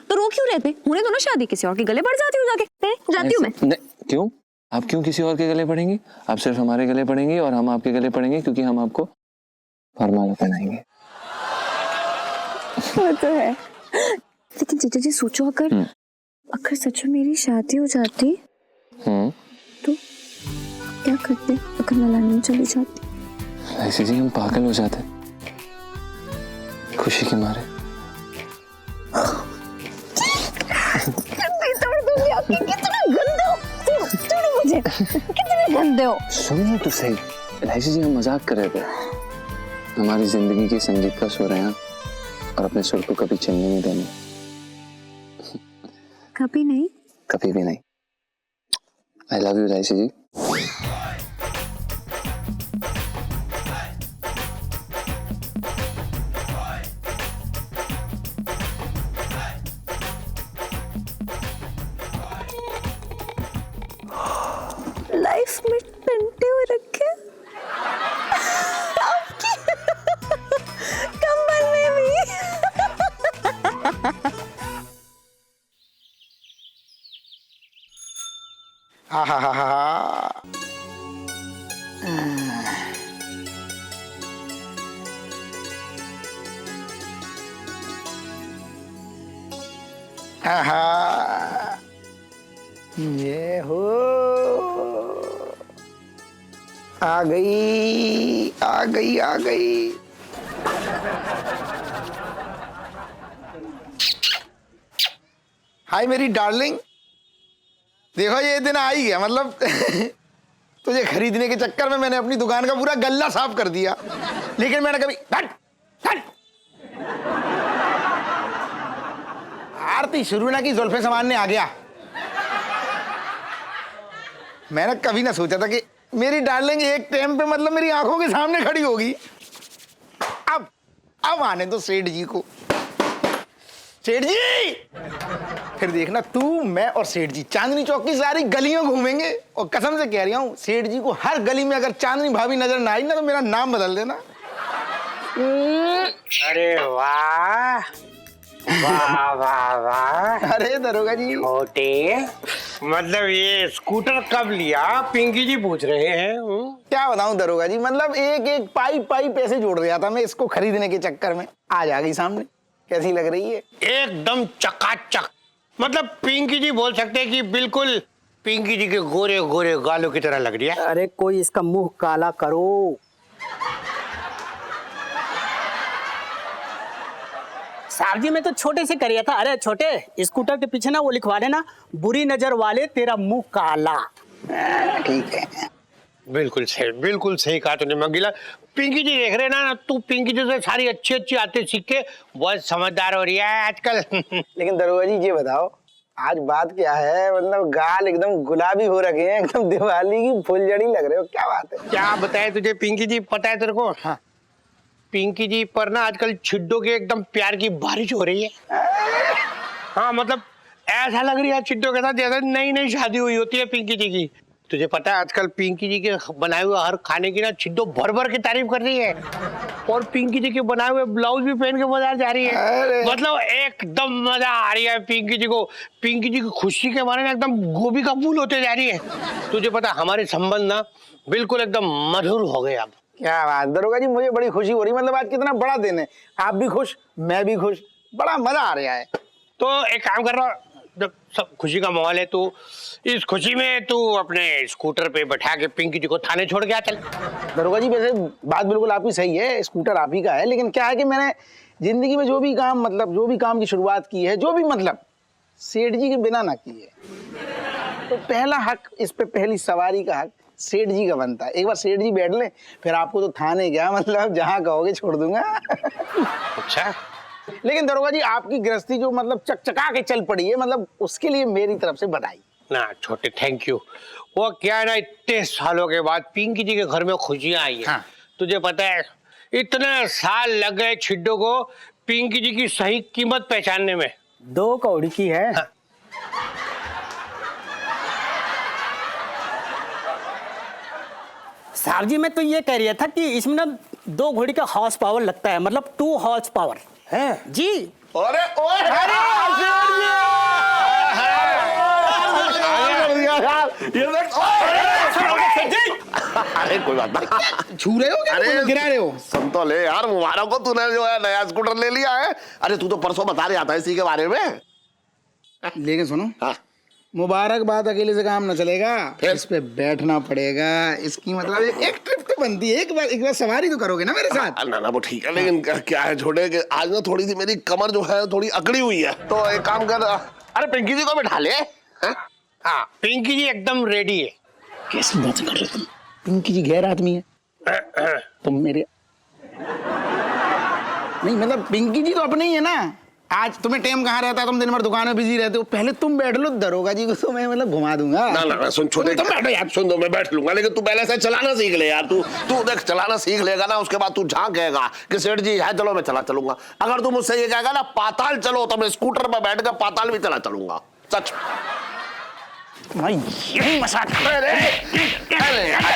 तो रो क्यों रहते? होने दो ना शादी, किसी और के गले बढ़ जाती हूँ जाके। जाती हूँ मैं। नहीं, क्यों? आप क्यों किसी और के गले पड़ेंगी? आप सिर्फ हमारे गले पड़ेंगी और हम आपके गले पड़ेंगे, क्योंकि हम आपको फरमाला पहनाएंगे। वो तो है, लेकिन जीजा जी सोचो, अगर सच में मेरी शादी हो जाती तो क्या करते अगर मैं लंदन चली जाती? ऐसे जी हम पागल हो जाते खुशी के मारे। कितने गंदे हो, छोड़ो मुझे, कितने गंदे हो। सुनिए तो सही, इलायची जी हम मजाक कर रहे थे। हमारी जिंदगी के संगीत का सुर है और अपने सुर को कभी चलने नहीं देना। कभी नहीं? कभी भी नहीं। आई love you Elaichi ji. Life में टंटे हो रखे कमल में भी। ये हो, आ गई आ गई आ गई। हाय मेरी डार्लिंग, देखो ये दिन आ ही गया। मतलब तुझे खरीदने के चक्कर में मैंने अपनी दुकान का पूरा गल्ला साफ कर दिया, लेकिन मैंने कभी आरती शुरू ना की, जुल्फे सामान्य आ गया। मैंने कभी ना सोचा था कि मेरी डार्लिंग एक टाइम पे मतलब मेरी आंखों के सामने खड़ी होगी। अब आने दो सेठ जी को। सेठ जी, फिर देखना तू, मैं और सेठ जी चांदनी चौक की सारी गलियों घूमेंगे, और कसम से कह रही हूँ सेठ जी को हर गली में अगर चांदनी भाभी नजर ना आई ना तो मेरा नाम बदल देना। अरे वाह वाह वाह वाह। अरे दरोगा जी, छोटे, मतलब ये स्कूटर कब लिया? पिंकी जी पूछ रहे हैं। क्या बताऊं दरोगा जी, मतलब एक एक पाई पाई पैसे जोड़ दिया था मैं इसको खरीदने के चक्कर में। आज आ गई सामने, कैसी लग रही है? एकदम चकाचक। मतलब पिंकी जी बोल सकते हैं कि बिल्कुल पिंकी जी के गोरे गोरे गालों की तरह लग रही है। अरे कोई इसका मुंह काला करो। साहब जी मैं तो छोटे से करिया था। अरे छोटे, स्कूटर के पीछे ना वो लिखवा देना, बुरी नजर वाले तेरा मुंह काला। ठीक है, बिल्कुल सही कहा तूने मंगीला। पिंकी जी देख रहे ना, तू पिंकी जी से सारी अच्छी आते सीख के बहुत समझदार हो रही है आजकल। लेकिन दरोगा जी ये बताओ, आज बात क्या है? मतलब गाल एकदम गुलाबी हो रखे हैं, एकदम दिवाली की फुलझड़ी लग रहे हो, क्या बात है? क्या बताए तुझे पिंकी जी, पता है तेरे को? हाँ। पिंकी जी पर ना आजकल छिड्डों के एकदम प्यार की बारिश हो रही है। हाँ मतलब ऐसा लग रही है छिड्डों के साथ जैसे नई शादी हुई होती है पिंकी जी की। तुझे पता है आजकल पिंकी जी के बनाए हुए हर खाने की ना छिड्डो भर के तारीफ कर रही है, और पिंकी जी के बनाए हुए ब्लाउज भी पहन के बाजार जा रही है। मतलब एकदम मजा आ रही है पिंकी जी को। पिंकी जी की खुशी के बारे में एकदम गोभी का फूल होते जा रही है। तुझे पता हमारे संबंध ना बिल्कुल एकदम मधुर हो गए अब। क्या बात दरोगा जी, मुझे बड़ी खुशी हो रही। मतलब आज कितना बड़ा दिन है, आप भी खुश, मैं भी खुश, बड़ा मजा आ रहा है। तो एक काम कर रहा, जब सब खुशी का माहौल है, तो इस खुशी में तू अपने स्कूटर पे बैठा के पिंकी जी को थाने छोड़ के आ चल। दरोगा जी वैसे बात बिल्कुल आपकी सही है, स्कूटर आप ही का है, लेकिन क्या है कि मैंने जिंदगी में जो भी काम की शुरुआत की है, जो भी मतलब सेठ जी के बिना ना की है, तो पहला हक इस पे, पहली सवारी का हक सेठ जी का बनता है। एक बार सेठ जी बैठ ले, फिर आपको तो थाने क्या, मतलब जहाँ कहोगे छोड़ दूंगा। अच्छा, लेकिन दरोगा जी आपकी गृहस्थी जो मतलब चकचका के चल पड़ी है, मतलब उसके लिए मेरी तरफ से बधाई। ना छोटे, थैंक यू। वो क्या है ना, इतने सालों के बाद पिंकी जी के घर में खुशियां आई है। हाँ। तुझे पता है इतने साल लग गए छिड्डों को पिंकी जी की सही कीमत पहचानने में। 2 कौड़ी की है। हाँ। साहब जी मैं तो ये कह रहा था कि इसमें ना 2 घोड़ी का हॉर्स पावर लगता है, मतलब 2 हॉर्स पावर है जी। अरे ओए ये देख, अरे कोई बात नहीं, छू रहे हो क्या? अरे गिरा रहे हो? सुन तो ले यार, मुबारक हो, तूने जो है नया स्कूटर ले लिया है। अरे तू तो परसों बता रहा था इसी के बारे में। लेकिन सुनो, हाँ। मुबारक बात अकेले से काम न चलेगा, इस पे बैठना पड़ेगा। इसकी मतलब एक ट्रिप तो बनती है, एक बार सवारी तो करोगे ना मेरे साथ। ना वो ठीक है, लेकिन क्या है छोटे कि आज ना थोड़ी सी मेरी कमर जो है थोड़ी अकड़ी हुई है, तो एक काम कर, अरे पिंकी जी को बैठा ले। हाँ, पिंकी जी एकदम रेडी है। कैसी बात कर रहे हो तुम? पिंकी जी गैर आदमी है, तुम मेरे नहीं, मतलब पिंकी जी तो अपने ही है ना। आज तुम्हें टाइम कहाँ रहता है, तुम दिन भर दुकान में बिजी रहते हो। पहले तुम बैठ लो, दरोगा जी को तो मैं मतलब घुमा दूंगा। ना सुन छोटे, तुम बैठो यार, सुन दो, मैं बैठ लूंगा, लेकिन तू पहले से चलाना सीख ले यार। तू देख, चलाना सीख लेगा ना, उसके बाद तू जहाँ कहेगा कि सेठ जी है चलो मैं चला चलूंगा। अगर तू मुझसे ये कहेगा ना पाताल चलो, तो मैं स्कूटर पर बैठ कर पाताल भी चला चलूंगा, सच। भाई यही मसाज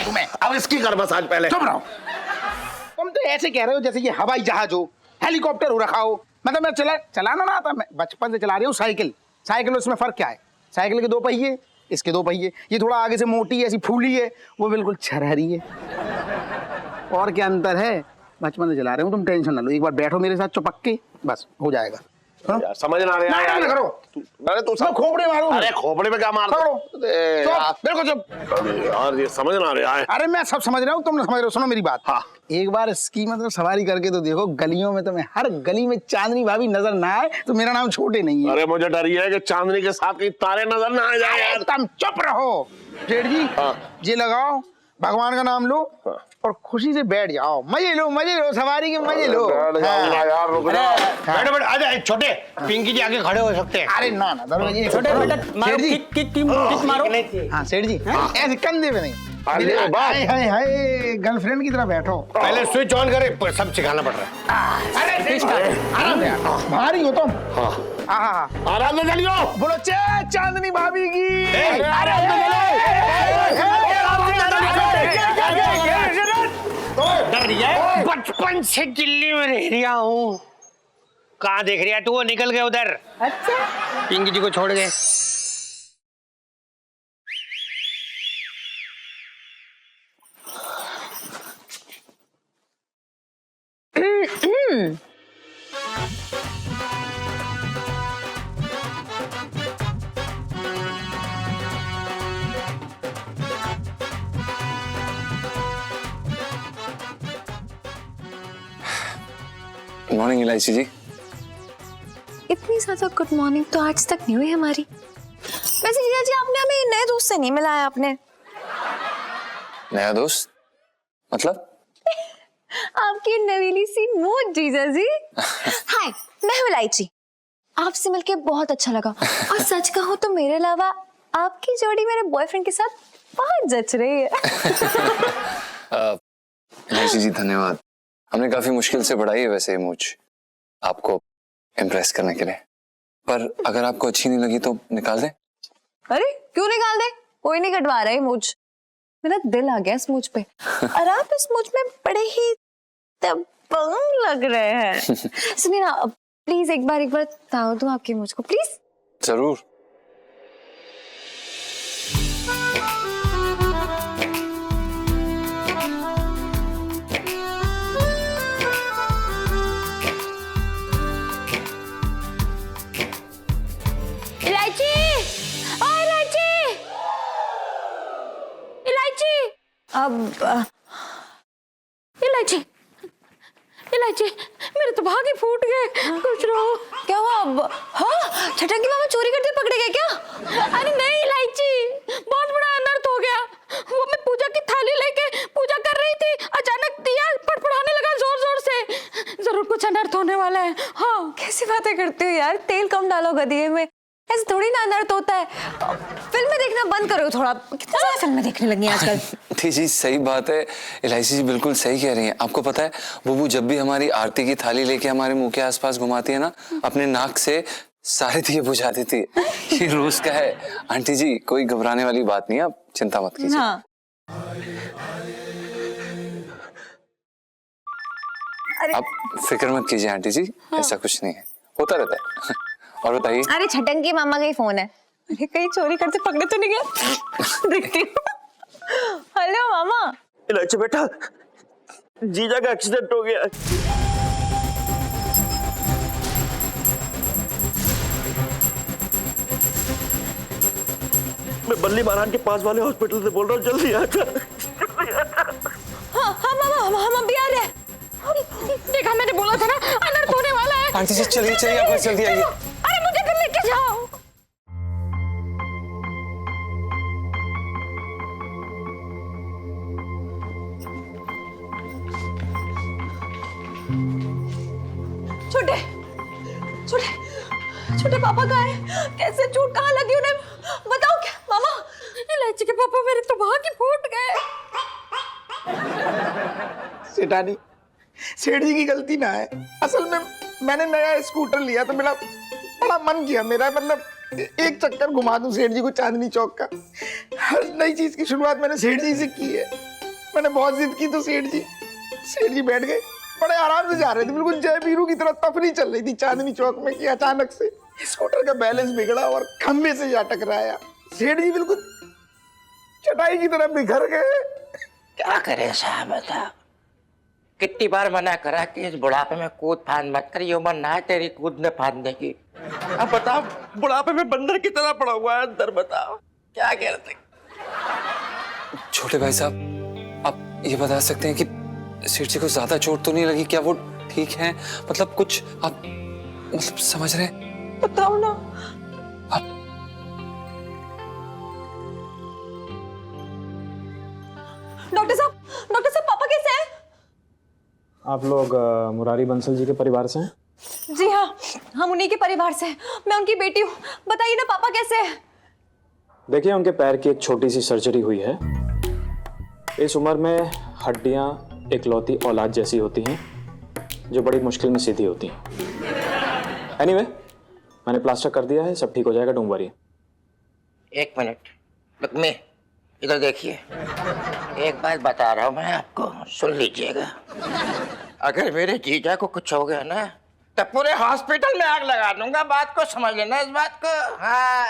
तुम्हें अब इसकी कर मसाज पहले। चुप रहो। तुम तो ऐसे कह रहे हो जैसे ये हवाई जहाज हो, हेलीकॉप्टर हो रखा हो। मतलब मैं चलाना ना आता, मैं बचपन से चला रही हूँ साइकिल। उसमें फर्क क्या है? साइकिल के 2 पहिए, इसके 2 पहिए। ये थोड़ा आगे से मोटी है, ऐसी फूली है, वो बिल्कुल छरहरी है। और क्या अंतर है? बचपन से चला रहे हूँ, तुम टेंशन ना लो। एक बार बैठो मेरे साथ चुपक के, बस हो जाएगा। यार, समझ ना रहा यार, करो। अरे तू सब खोपड़े मारो। अरे खोपड़े में क्या मार बिल्कुल चुप। यार ये समझ ना रहा है। अरे मैं सब समझ रहा हूँ, तुम ना समझ रहे हो। सुनो मेरी बात। हाँ। एक बार इसकी मतलब सवारी करके तो देखो, गलियों में तुम्हें हर गली में चांदनी भाभी नजर ना आए तो मेरा नाम छोटे नहीं है। अरे मुझे डर ये है कि चांदनी के साथ कहीं तारे नजर ना आ जाए यार। तुम चुप रहो जेठ जी। हाँ। ये लगाओ, भगवान का नाम लो और खुशी से बैठ जाओ। मजे लो सवारी के मजे लो। यार रुक जा। बैठो बैठो, आजा छोटे, पिंकी जी आगे खड़े हो सकते हैं। अरे ना दरोगा जी, छोटे बेटा मारो, किक मारो। हाँ सेठ जी, ऐसे कंधे पे नहीं। हाय गर्लफ्रेंड की तरह बैठो। पहले स्विच ऑन करे, सब सिखाना पड़ रहा है। अरे आराम से, भारी हो तुम। हाँ आराम से चलियो। बोलो चांदनी भाभी की। बचपन से दिल्ली में रह रहा हूँ। कहाँ देख रही है तू? वो निकल गए उधर। अच्छा, पिंकी जी को छोड़ गए। मॉर्निंग इलायची जी। इतनी ज्यादा गुड मॉर्निंग तो आज तक नहीं हुई हमारी। वैसे जीजा जी आपने हमें नए दोस्त से नहीं मिलाया आपने। नया दोस्त मतलब? आपकी नवीली सी मूड जीजा जी। हाय, मैं हूं इलायची। आपसे मिलके बहुत अच्छा लगा और सच कहूं तो मेरे अलावा आपकी जोड़ी मेरे बॉयफ्रेंड के साथ बहुत जच रही है। इलायची जी धन्यवाद। हमने काफी मुश्किल से बढ़ाई है वैसे ये मूछ आपको इम्प्रेस करने के लिए, पर अगर आपको अच्छी नहीं लगी तो निकाल दें। अरे क्यों निकाल दे, कोई नहीं कटवा रहा है मूछ। मेरा दिल आ गया इस मूछ पे और आप इस मूछ में बड़े ही दबंग लग रहे हैं। सुनिए ना, प्लीज एक बार ताव दो आपकी मूछ को प्लीज। जरूर। इलायची, ओ इलायची, इलायची। अब इलायची, इलायची, मेरे तो भाग ही फूट गए। कुछ रहो। क्या हुआ अब? हाँ, छटंकी मामा चोरी करते पकड़े गए क्या? अरे नहीं इलायची, बहुत बड़ा अनर्थ हो गया। वो मैं पूजा की थाली लेके पूजा कर रही थी, अचानक दिया फड़फड़ाने लगा जोर जोर से। जरूर कुछ अनर्थ होने वाला है। हाँ, कैसी बातें करती हो यार, तेल कम डालोगा दिए में, ऐसे थोड़ी ना अनर्थ होता है। फिल्में देखना बंद करो थोड़ा, कितना सारी फिल्में देखने लगी हैं आजकल। जी सही बात है, इलायची जी बिल्कुल सही कह रही हैं। आपको पता है बुबू जब भी हमारी आरती की थाली लेके हमारे मुंह के आसपास घुमाती है ना, अपने नाक से सारे दिए बुझा देती है। ये रोज का है। आंटी जी कोई घबराने वाली बात नहीं है, आप चिंता मत कीजिए। हाँ। आप फिक्र मत कीजिए आंटी जी, ऐसा कुछ नहीं है, होता रहता है। और बताइए। अरे छटंकी मामा का ही फोन है। अरे कहीं चोरी करते पकड़े तो नहीं गया? देखती हूँ। हेलो मामा। इलायची बेटा, जीजा का एक्सीडेंट हो गया। मैं बल्ली महाराज के पास वाले हॉस्पिटल से बोल रहा हूँ, जल्दी आ जा। हाँ हाँ मामा, हम अभी आ रहे हैं। देखा, मैंने बोला था ना अनर्थ होने वाला है। आंटी जी चलिए चलिए, आप बस जल्दी आइए। अरे मुझे घर लेके जाओ। छोटे छोटे छोटे पापा कहाँ हैं? कैसे चोट कहाँ लगी उन्हें? बताओ क्या मामा? इलायची के पापा मेरे तो भाग ही फूट गए। सेठानी, सेठ जी की गलती ना है। असल में मैंने नया स्कूटर लिया तो मेरा बड़ा मन किया, मेरा मतलब एक चक्कर घुमा दूं सेठ जी को चांदनी चौक का। हर नई चीज की शुरुआत मैंने सेठ जी से की है। मैंने बहुत जिद की तो सेठ जी बैठ गए, बड़े आराम से जा रहे थे, बिल्कुल जय वीरू की तरह तफरी चल रही थी चांदनी चौक में, कि अचानक से स्कूटर का बैलेंस बिगड़ा और खंबे से जा टकराया। सेठ जी बिल्कुल चटाई की तरह बिखर गए। क्या करे साहब, बता कितनी बार मना करा कि इस बुढ़ापे में कूद फांद मत कर, ये उम्र ना है तेरी कूदने फांदने की। अब बताओ, बुढ़ापे में बंदर की तरह पड़ा हुआ है अंदर, बताओ क्या कह रहे थे? छोटे भाई साहब, आप ये बता सकते हैं कि सेठ जी को ज्यादा चोट तो नहीं लगी? क्या वो ठीक है? मतलब कुछ आप मतलब समझ रहे हैं? बताओ ना। आप डॉक्टर साहब पापा कैसे हैं? आप लोग मुरारी बंसल जी के परिवार से हैं? जी हाँ, हम उन्हीं के परिवार से हैं। मैं उनकी बेटी हूँ। बताइए ना पापा कैसे हैं? देखिए, उनके पैर की एक छोटी सी सर्जरी हुई है। इस उम्र में हड्डियां इकलौती औलाद जैसी होती हैं जो बड़ी मुश्किल में सीधी होती हैं। एनीवे, मैंने प्लास्टर कर दिया है, सब ठीक हो जाएगा, डोंट वरी। एक मिनट, लुक मी, इधर देखिए। एक बात बता रहा हूँ मैं आपको, सुन लीजिएगा। अगर मेरे जीजा को कुछ हो गया ना तो पूरे हॉस्पिटल में आग लगा दूंगा, बात को समझ लेना, इस बात को। हाँ,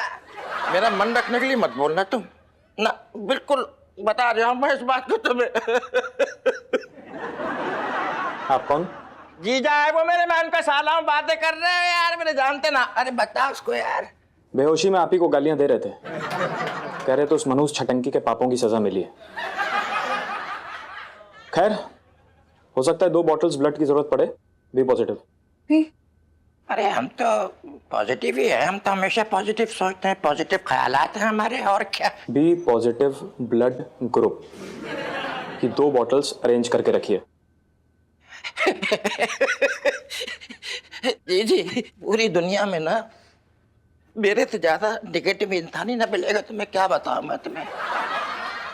मेरा मन रखने के लिए मत बोलना तुम ना, बिल्कुल बता रहा हूँ मैं इस बात को तुम्हें। आप कौन? जीजा है वो मेरे, मैं उनका साला हूँ, बातें कर रहे हैं यार, मेरे जानते ना। अरे बता उसको यार। बेहोशी में आप ही को गालियां दे रहे थे, कह रहे तो उस मनुष्य छटंकी के पापों की सजा मिली है। खैर, हो सकता है 2 बॉटल्स ब्लड की जरूरत पड़े। B positive. अरे हम तो पॉजिटिव ही है, हम तो हमेशा पॉजिटिव सोचते हैं, पॉजिटिव ख्यालात हैं हमारे, और क्या। बी पॉजिटिव ब्लड ग्रुप की 2 बॉटल्स अरेंज करके रखिए। जी जी, पूरी दुनिया में ना मेरे से ज्यादा नेगेटिव इंसान ही ना मिलेगा तो मैं क्या बताऊं मैं तुम्हें।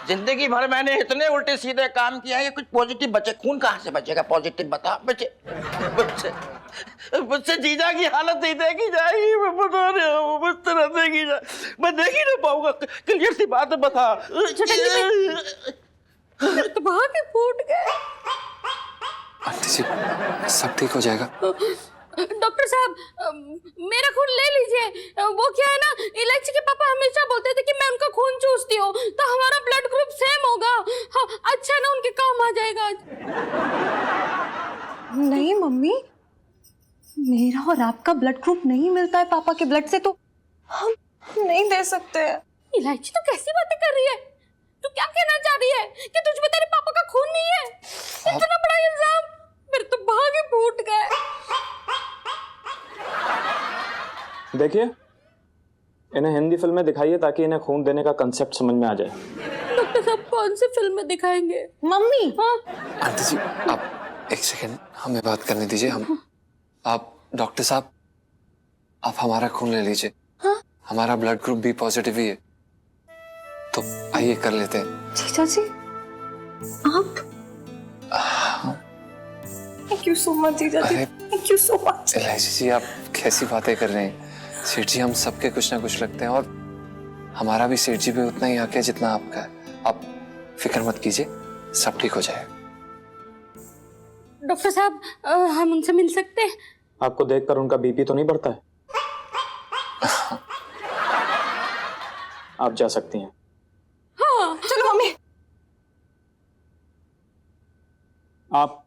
जिंदगी भर मैंने इतने उल्टे सीधे काम किया है, कुछ पॉजिटिव बचे? खून कहाँ से बचेगा पॉजिटिव, बता बचे? मुझसे जीजा की हालत नहीं देखी जाएगी, मैं बता रहा हूँ, मुझ तरह देखी जाए, मैं देख ही नहीं पाऊंगा। क्लियर सी बात है, बता। तो वहां के फूट गए। आंटी जी सब ठीक हो जाएगा। डॉक्टर साहब, मेरा खून ले लीजिए। वो क्या है ना, इलायची के पापा हमेशा बोलते थे कि मैं उनका खून चूसती हूँ तो हमारा ब्लड ग्रुप सेम होगा। हाँ, अच्छा ना उनके काम आ जाएगा। नहीं मम्मी, मेरा और आपका ब्लड ग्रुप नहीं मिलता है पापा के ब्लड से, तो हम नहीं दे सकते। इलायची तो कैसी बातें कर रही है? तू क्या कहना चाह रही है कि तुझ में तेरे पापा का खून नहीं है? इतना बड़ा इल्जाम, मेरे तो भागे फूट गए। देखिए, इन्हें हिंदी फिल्में दिखाइए ताकि इन्हें खून देने का कंसेप्ट समझ में आ जाए। डॉक्टर साहब कौन सी फिल्म में दिखाएंगे? मम्मी। हाँ? आंटी जी आप एक सेकंड हमें बात करने दीजिए। हम आप डॉक्टर साहब, आप हमारा खून ले लीजिए। हाँ? हमारा ब्लड ग्रुप भी पॉजिटिव ही है, तो आइए कर लेते हैं। जीजा जी, आप? थैंक यू सो मच जीजा जी, थैंक यू सो मच। इलायची जी आप कैसी बातें कर रहे हैं? सेठ जी हम सबके कुछ ना कुछ लगते हैं, और हमारा भी सेठ जी पे उतना ही हक है जितना आपका है। आप फिक्र मत कीजिए, सब ठीक हो जाएगा। डॉक्टर साहब, हम उनसे मिल सकते हैं? आपको देखकर उनका बीपी तो नहीं बढ़ता है? आप जा सकती हैं। हाँ चलो मम्मी। आप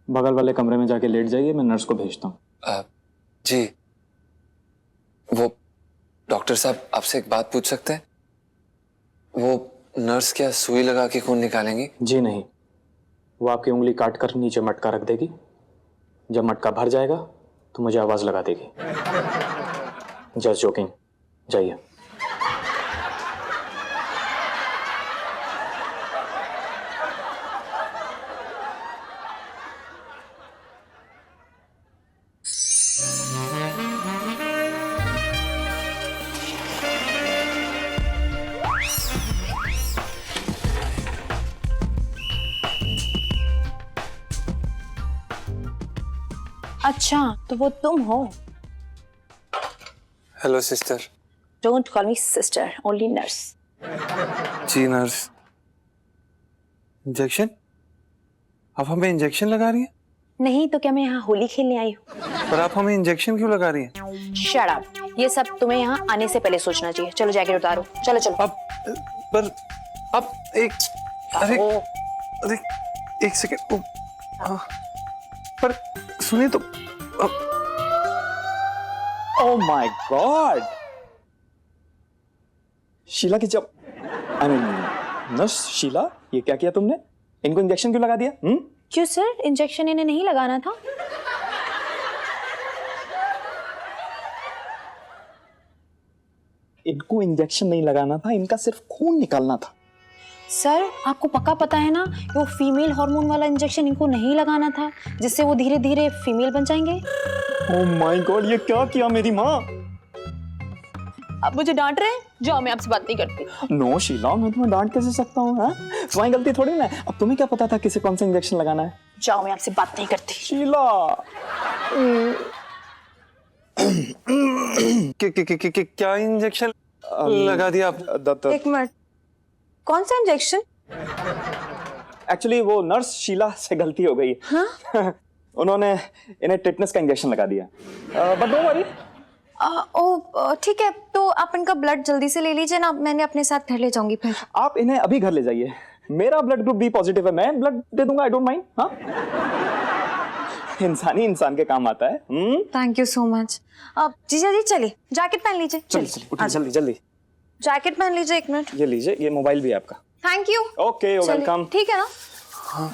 बगल वाले कमरे में जाके लेट जाइए, मैं नर्स को भेजता हूँ। जी, वो डॉक्टर साहब आपसे एक बात पूछ सकते हैं? वो नर्स क्या सुई लगा के खून निकालेंगी? जी नहीं, वो आपकी उंगली काट कर नीचे मटका रख देगी। जब मटका भर जाएगा तो मुझे आवाज लगा देगी। जस्ट जोकिंग, जाइए। अच्छा, तो वो तुम हो? Hello sister. Don't call me sister, only nurse. जी नर्स। इंजेक्शन? आप हमें इंजेक्शन लगा रही हैं? नहीं तो क्या मैं यहाँ होली खेलने आई हूँ? पर आप हमें इंजेक्शन क्यों लगा रही हैं? शट अप, ये सब तुम्हें यहाँ आने से पहले सोचना चाहिए। चलो जैकेट उतारो, चलो चलो। अब पर अब एक अरे एक सेकंड। पर सुनिए तो। ओह माय गॉड, शीला की जब नर्स शीला, ये क्या किया तुमने? इनको इंजेक्शन क्यों लगा दिया? क्यों सर, इंजेक्शन इन्हें नहीं लगाना था? इनको इंजेक्शन नहीं लगाना था, इनका सिर्फ खून निकालना था। सर आपको पक्का पता है ना, वो फीमेल हार्मोन वाला इंजेक्शन इनको नहीं लगाना था, जिससे वो धीरे धीरे फीमेल बन जाएंगे। ओह माय गॉड, ये क्या किया मेरी माँ? आप मुझे डांट रहे हैं? जाओ, मैं आपसे बात नहीं करती। नो शीला, मैं तुम्हें डांट कैसे सकता हूँ? तुम्हारी गलती थोड़ी ना। अब तुम्हें क्या पता था किसे कौन सा इंजेक्शन लगाना है? जाओ, मैं आपसे बात नहीं करती। शीला क्या इंजेक्शन लगा दिया आप? एक मिनट, कौन सा इंजेक्शन? एक्चुअली वो नर्स शीला से गलती हो गई। हाँ? उन्होंने इन्हें टिटनेस का इंजेक्शन लगा दिया। But don't worry. ठीक है, तो आप इनका ब्लड जल्दी से ले लीजिए ना, मैंने अपने साथ घर ले जाऊंगी फिर। आप इन्हें अभी घर ले जाइए। मेरा ब्लड ग्रुप बी पॉजिटिव है, मैं ब्लड दे दूंगा, आई डोंट माइंड। हाँ, इंसान ही इंसान के काम आता है। Thank you so much. अब जीजा जी चलिए, जैकेट पहन लीजिए। चलिए जल्दी जल्दी। जैकेट पहन लीजिए, एक मिनट। ये लीजिए, ये मोबाइल भी है आपका। Thank you. Okay, welcome. ठीक है ना?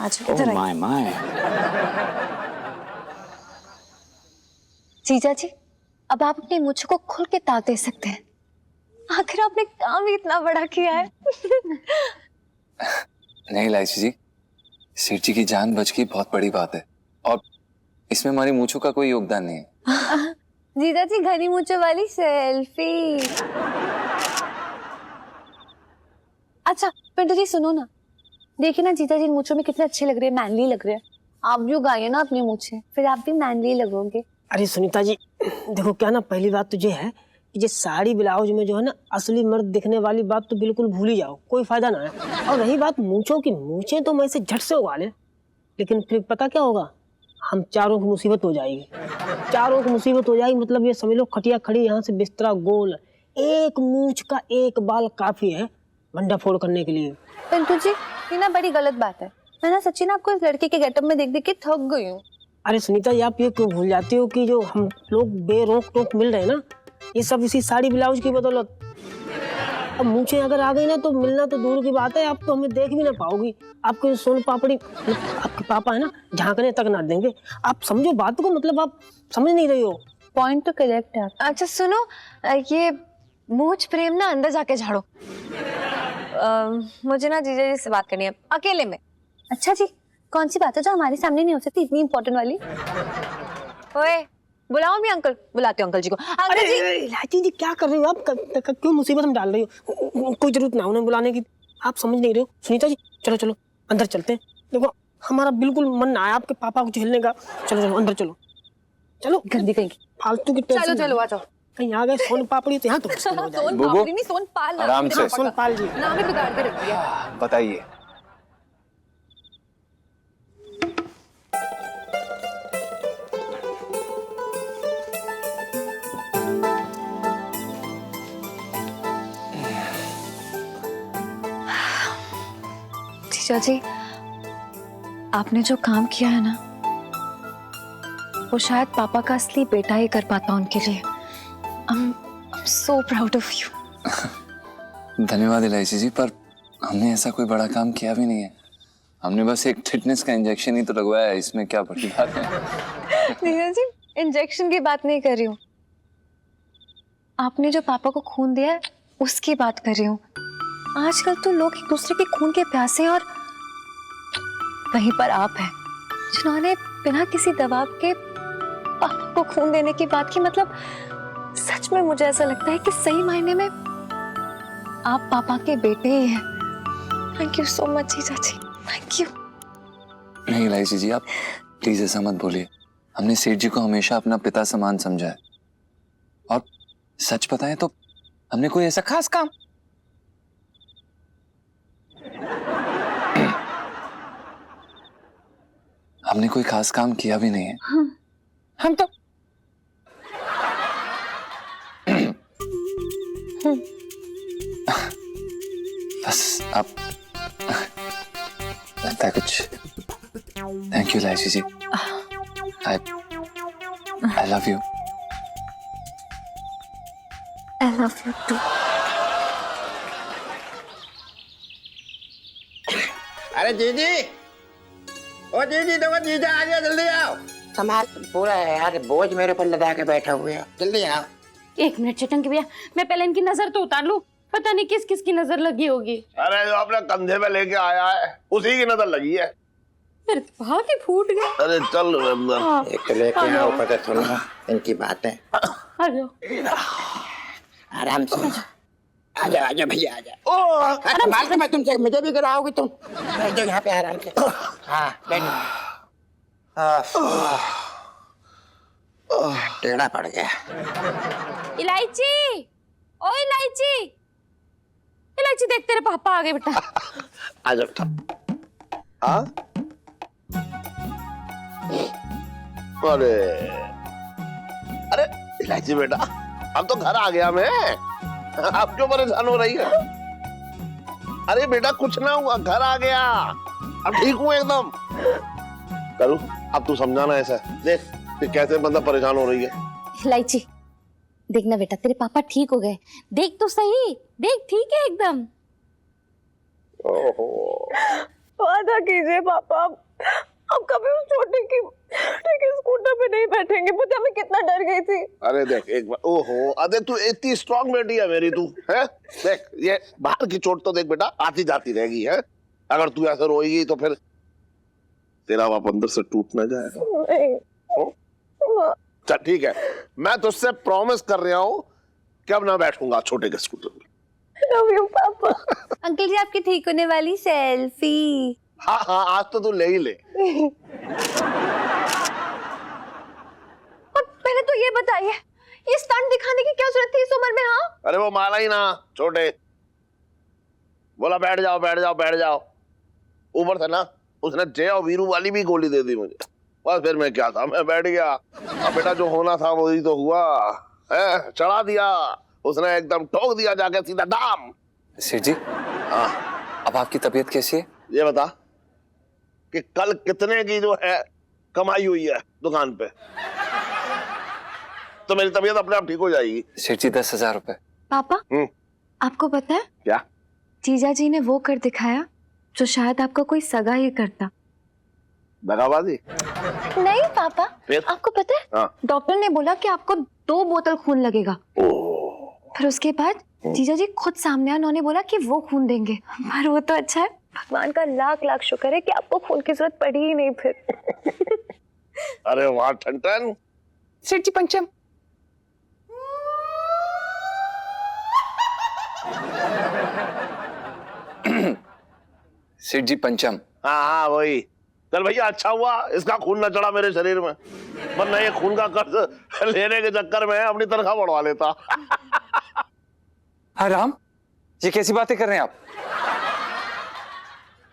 अच्छा, इधर आइए। माय जीजा जी, अब आप अपनी मुझ को खुल के ताक दे सकते हैं। आखिर आपने काम ही इतना बड़ा किया है। नहीं इलायची जी, सेठ जी की जान बच गई, बहुत बड़ी बात है। और इसमें हमारी मूंछों का कोई योगदान नहीं है। जीजा जी, घनी मूंछों वाली सेल्फी। अच्छा पिंटू जी सुनो ना, देखिए ना जीजा जी मूंछों में कितने अच्छे लग रहे हैं, मैनली लग रहे हैं। आप भी उगाइए ना अपनी मूंछें, फिर आप भी मैनली लगोगे। अरे सुनीता जी, देखो क्या ना, पहली बात तो ये है कि ये साड़ी ब्लाउज में जो है ना असली मर्द दिखने वाली बात तो बिल्कुल भूल ही जाओ, कोई फायदा ना है। और रही बात मूंछों की, मूंछें तो मैं इसे झट से उगा ले, लेकिन फिर पता क्या होगा, हम चारों की मुसीबत हो जाएगी। चारों की मुसीबत हो जाएगी मतलब ये समझ लो खटिया खड़ी, यहाँ से बिस्तरा गोल, एक मूंछ का एक बाल काफी है भंडा फोड़ करने के लिए। पिंटू जी ये ना बड़ी गलत बात है। मैं ना सच्ची ना आपको इस लड़के के गेटअप में देख देख के थक गई हूँ। अरे सुनीता जी, आप ये क्यों भूल जाती हो कि जो हम लोग बेरोक टोक मिल रहे हैं ना, ये सब इसी साड़ी ब्लाउज की बदौलत। अब मूंछें अगर आ गई ना तो मिलना तो दूर की बात है, आप तो हमें देख भी ना पाओगी। आपके सोन पापड़ी आपके पापा है ना, झांकने तक ना देंगे। आप समझो बात को, मतलब आप समझ नहीं रही हो। पॉइंट तो करेक्ट है। अच्छा सुनो, ये मूंछ प्रेम ना अंदर जाके झाड़ो। मुझे ना जीजा जी से बात करनी है अकेले में। अच्छा जी, कौन सी बात है जो हमारे सामने नहीं हो सकती, इतनी इंपॉर्टेंट वाली? ओए बुलाओ भी अंकल, बुलाते हो अंकल जी को। अंकल जी। इलायची जी क्या कर रही हो आप, क्यों मुसीबत में डाल रही हो? कोई जरूरत ना उन्हें बुलाने की, आप समझ नहीं रहे हो। सुनीता जी चलो चलो अंदर चलते हैं। देखो हमारा बिल्कुल मन ना है आपके पापा को झेलने का। चलो चलो अंदर चलो। चलो गंदी कहीं फालतू की चलो चलो आ जाओ। कहीं आ गए सोन पापड़ी तो यहाँ तो मुश्किल हो जाएगी। सोन पापड़ी नहीं, सोन पाल नाम आराम है से। तेरे पापा का। सोन पाल जी। नाम ही बिगाड़ के रख दिया। बताइए। जीजा जी, आपने जो काम किया है ना, वो शायद पापा का असली बेटा ही कर पाता उनके लिए। I'm so proud of you. धन्यवाद इलायची जी, पर हमने ऐसा कोई बड़ा काम किया भी नहीं है। हमने बस एक टिटनेस का इंजेक्शन ही तो लगवाया है, इसमें क्या बड़ी बात है। जीजा जी, इंजेक्शन की बात नहीं कर रही हूँ, आपने जो पापा को खून दिया है उसकी बात कर रही हूँ। आजकल तो लोग एक दूसरे के खून के प्यासे हैं, और वहीं पर आप हैं जिन्होंने बिना किसी दबाव के पापा को खून देने की बात की। मतलब सच में मुझे ऐसा लगता है कि सही मायने में आप पापा के बेटे ही हैं। थैंक यू सो मच जीजा जी, थैंक यू। नहीं इलायची जी, आप प्लीज ऐसा मत बोलिए। हमने सेठ जी को हमेशा अपना पिता समान समझा है, और सच बताएं तो हमने कोई ऐसा खास काम हमने कोई खास काम किया भी नहीं है। हम तो बस आप लगता है कुछ। Thank you Elaichi ji, I love you. I love you too. अरे जीजी, ओ जीजी देखो जीजा आ गया, जल्दी आओ। संभाल, पूरा है यार, बोझ मेरे पर लदा के बैठा हुए हो, जल्दी आओ। एक मिनट चटंकी भैया, मैं पहले इनकी नजर तो उतार लूं, पता नहीं किस किस की नजर लगी होगी। अरे जो अपने कंधे पे लेके आया है उसी की नजर लगी है। मेरे तो हाथ ही फूट गया। अरे चल अंदर। एक तो लेके आओ, पता थोड़ा इनकी बातें। आ जाओ। आराम से आ जाओ भैया आ जाओ। संभाल के, मैं तुमसे, मुझे भी गिराओगी तुम। बैठ जाओ यहाँ पे आराम से। हाँ बैठो। टेढ़ा पड़ गया। इलायची, ओ इलायची, इलायची देख तेरे पापा आ गए बेटा। आ जाओ। अरे अरे इलायची बेटा, अब तो घर आ गया मैं। आप क्यों परेशान हो रही है? अरे बेटा कुछ ना हुआ, घर आ गया, अब ठीक हूँ एकदम। करूँ अब तू समझाना ऐसा, देख कि कैसे बंदा परेशान हो रही है। इलायची देखना बेटा, तेरे पापा ठीक हो गए, देख तो सही, देख ठीक है एकदम। वादा कीजिए पापा, अब कभी उस छोटे की स्कूटर पे नहीं बैठेंगे। पता है मैं कितना डर गई थी। अरे देख एक बार, ओहो अरे तू इतनी स्ट्रांग बेटी है मेरी, तू है देख ये बाहर की चोट तो देख बेटा आती जाती रहेगी है। अगर तू ऐसे रोएगी तो फिर तेरा बाप अंदर से टूट ना जाएगा। नहीं चल ठीक है, मैं तुझसे प्रॉमिस कर रहा हूँ कि अब ना बैठूंगा छोटे के स्कूटर पे। लव यू पापा। अंकल जी आपकी ठीक होने वाली सेल्फी। हाँ हाँ आज तो तू ले ही ले। और पहले तो ये बताइए ये स्टंट दिखाने की क्या जरूरत थी इस उम्र में? हाँ अरे वो माला ही ना छोटे बोला बैठ जाओ बैठ जाओ बैठ जाओ, ऊपर से ना उसने जय और वीरू वाली भी गोली दे दी मुझे। बस फिर मैं क्या था, मैं बैठ गया। अब बेटा जो होना था वही तो हुआ है, चढ़ा दिया उसने, एकदम ठोक दिया जाके सीधा दाम। सेठ जी हाँ अब आपकी तबीयत कैसी है? ये बता कि कल कितने की जो है कमाई हुई है दुकान पे, तो मेरी तबीयत अपने आप ठीक हो जाएगी। सेठ जी 10,000 रुपए। पापा आपको पता है क्या? जीजा जी ने वो कर दिखाया जो शायद आपका कोई सगा ही करता। दगाबाजी? नहीं पापा फिर? आपको पता है हाँ। डॉक्टर ने बोला कि आपको 2 बोतल खून लगेगा। फिर उसके बाद जीजा जी खुद सामने आए, उन्होंने बोला कि वो खून देंगे। पर वो तो अच्छा है, भगवान का लाख लाख शुक्र है कि आपको खून की जरूरत पड़ी ही नहीं फिर। अरे वाह ठनठन। सेठ जी पंचम। सेठ जी पंचम। हाँ हाँ वही। चल भैया अच्छा हुआ इसका खून न चढ़ा मेरे शरीर में, वरना ये खून का कर्ज लेने के चक्कर में अपनी तनख्वाह बढ़वा लेता। हाँ राम ये कैसी बातें कर रहे हैं आप?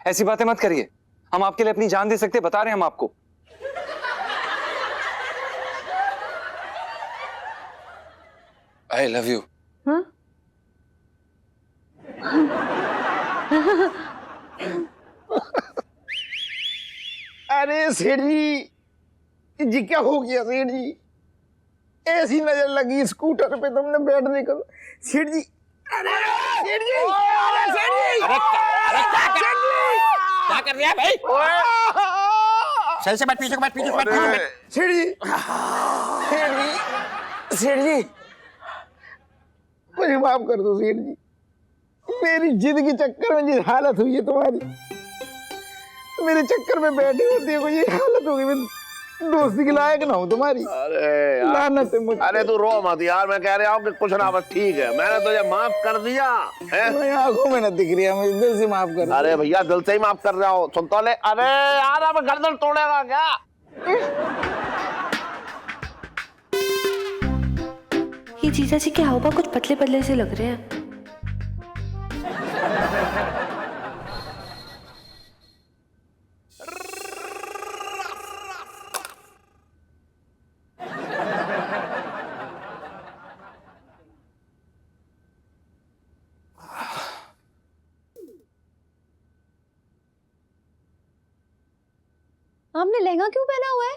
ऐसी बातें मत करिए, हम आपके लिए अपनी जान दे सकते, बता रहे हैं हम आपको। आई लव यू। अरे सेठ जी क्या हो गया सेठ जी? ऐसी नजर लगी स्कूटर पे तुमने बैठने को सेठ जी। अरे सेठ जी, अरे सेठ जी, क्या कर रहा है भाई? सही से बैठ, पीछे को बैठ, पीछे को बैठ, पीछे को बैठ। सेठ जी, सेठ जी, सेठ जी मुझे माफ कर दो सेठ जी। मेरी जिद के चक्कर में जिस हालत हुई है तुम्हारी, मेरे चक्कर में बैठे होते हो ये हालत हो गई, मैं दोस्ती के लायक ना हूँ तुम्हारी। अरे यार, लानत है मुझे। अरे तू रो मत यार, मैं कह रहा हूँ कि कुछ ना बस ठीक है, मैंने तुझे माफ कर दिया है। मेरी आंखों में ना दिख रही है, मुझे दिल से माफ कर दो। अरे भैया दिल से ही माफ कर रहा हूँ, सुन तो ले। अरे यार अब गर्दन तोड़ेगा क्या? ये जीजा जी क्या होगा, कुछ पतले पतले से लग रहे हैं। आपने लहंगा क्यों पहना हुआ है?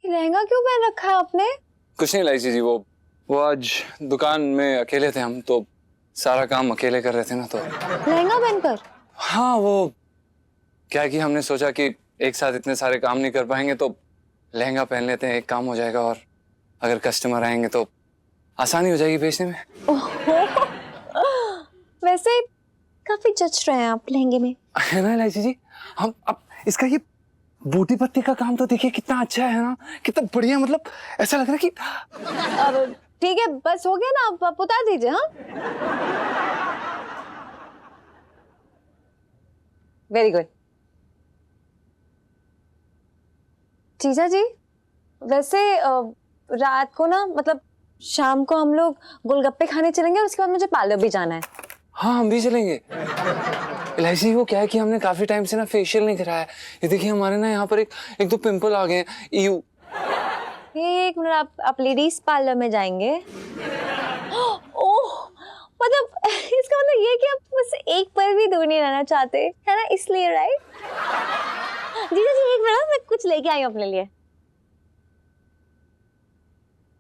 ये लहंगा क्यों पहन रखा है आपने? कुछ नहीं लाइसी जी, वो आज दुकान में अकेले थे हम, तो सारा काम अकेले कर रहे थे ना, तो लहंगा पहनकर? हाँ वो क्या है कि हमने सोचा कि एक साथ इतने सारे काम नहीं कर पाएंगे तो लहंगा पहन लेते हैं, एक काम हो जाएगा और अगर कस्टमर आएंगे तो आसानी हो जाएगी बेचने में। वैसे काफी जच रहे हैं आप लहंगे में। है ना लाइसी जी? हम अब इसका ये बूटी पत्ती का काम तो देखिए कितना अच्छा है ना, कितना बढ़िया, मतलब ऐसा लग रहा है कि अब ठीक है बस हो गया ना, आप उतार दीजिए। हाँ वेरी गुड। जीजा जी वैसे रात को ना, मतलब शाम को हम लोग गोलगप्पे खाने चलेंगे और उसके बाद मुझे पार्लर भी जाना है। हाँ हम भी चलेंगे। इलायची वो क्या है कि हमने काफी टाइम से ना फेशियल नहीं कराया। ये देखिए हमारे ना यहाँ पर एक दो पिंपल आ गए हैं। एक मिनट, आप लेडीज पार्लर में जाएंगे? ओह मतलब इसका मतलब ये कि आप मुझसे एक पल भी दूर नहीं रहना चाहते है ना, इसलिए राइट? जीजा जी एक मिनट, मैं कुछ लेके आई हूँ अपने लिए।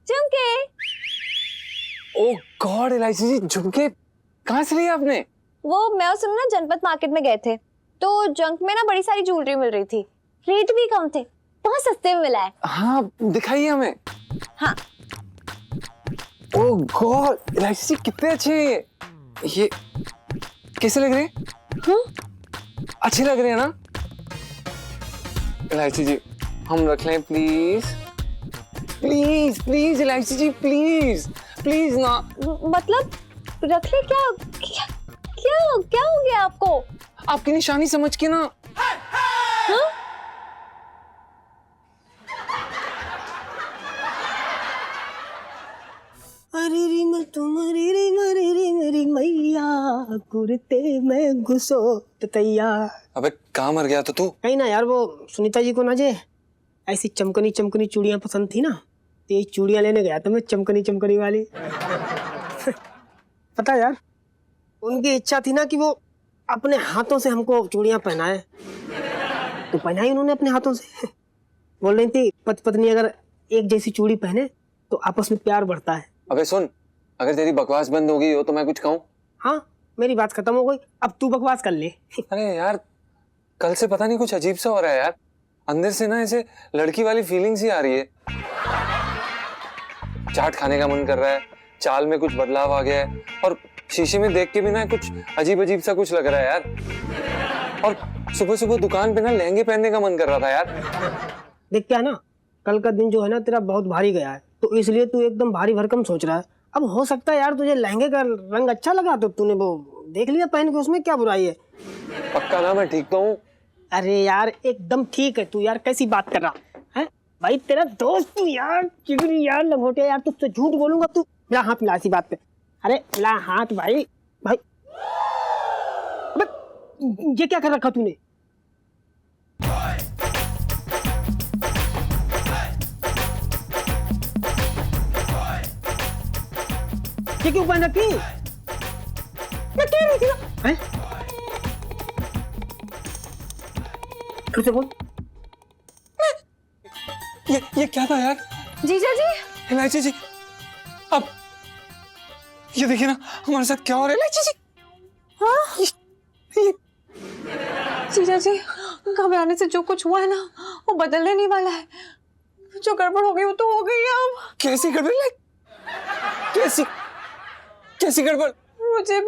झुमके। ओह गॉड इलायची जी, झुमके कहाँ से लिए आपने? वो मैं और सुनो ना जनपद मार्केट में गए थे, तो जंक में ना बड़ी सारी ज्वेलरी मिल रही थी, रेट भी कम थे, बहुत सस्ते में मिला है। हाँ दिखाइए हमें। हाँ ओह गॉड, इलायची जी कितने अच्छे हैं ये कैसे लग रहे हैं? अच्छे लग रहे हैं ना? इलायची जी हम रख लें प्लीज प्लीज प्लीज इलायची जी प्लीज प्लीज ना। मतलब रख ले? क्या क्या क्या, क्या हो गया आपको? आपकी निशानी समझ के ना। हाँ? अरे री मैं तुम्हारी री मरी री मेरी मैया, कुर्ते में घुसो तैया। अबे कहाँ मर गया तो तू? कहीं ना यार, वो सुनीता जी को ना जे ऐसी चमकनी चमकनी चूड़ियां पसंद थी ना, तो ये चूड़ियां लेने गया था मैं, चमकनी चमकनी वाली। पता यार, उनकी इच्छा थी ना कि वो अपने हाथों से हमको चूड़ियां पहनाए, तो पहनाई उन्होंने अपने हाथों से। बोल रही थी पति पत्नी अगर एक जैसी चूड़ी पहने तो आपस में प्यार बढ़ता है। अबे सुन, अगर तेरी बकवास बंद हो गई हो तो मैं कुछ कहूँ? हाँ मेरी बात खत्म हो गई, अब तू बकवास कर ले। अरे यार कल से पता नहीं कुछ अजीब सा हो रहा है यार, अंदर से ना ऐसे लड़की वाली फीलिंग्स ही आ रही है। चाट खाने का मन कर रहा है, चाल में कुछ बदलाव आ गया है, और शीशे में देख के भी ना कुछ अजीब अजीब सा कुछ लग रहा है यार। और सुबह सुबह दुकान पे ना लहंगे पहनने का मन कर रहा था यार। देख क्या ना, कल का दिन जो है ना तेरा बहुत भारी गया है, तो इसलिए तू एकदम भारी भरकम सोच रहा है। अब हो सकता है यार तुझे लहंगे का रंग अच्छा लगा तो तूने वो देख लिया पहन के, उसमें क्या बुराई है? पक्का ना मैं ठीक तो हूँ? अरे यार एकदम ठीक है तू यार, कैसी बात कर रहा है भाई? तेरा दोस्त तू यार, चिगरी यार, लंगोटिया यार, तुझसे झूठ बोलूंगा? तू मिला हाथ, मिला इसी बात पे। अरे मिला हाथ भाई। भाई अबे ये क्या कर रखा तूने? ये क्यों पहन रखी? मैं कह रही थी ना। फिर से बोल। ये क्या था यार? जीजा जी, इलायची जी अब ये देखिए ना हमारे साथ क्या हो रहा है। इलायची जी हाँ? जीजा जी घबराने से जो कुछ हुआ है ना वो बदलने नहीं वाला है। जो गड़बड़ हो गई वो तो हो गई है। अब कैसी गड़बड़? कैसी कैसी गड़बड़? मुझे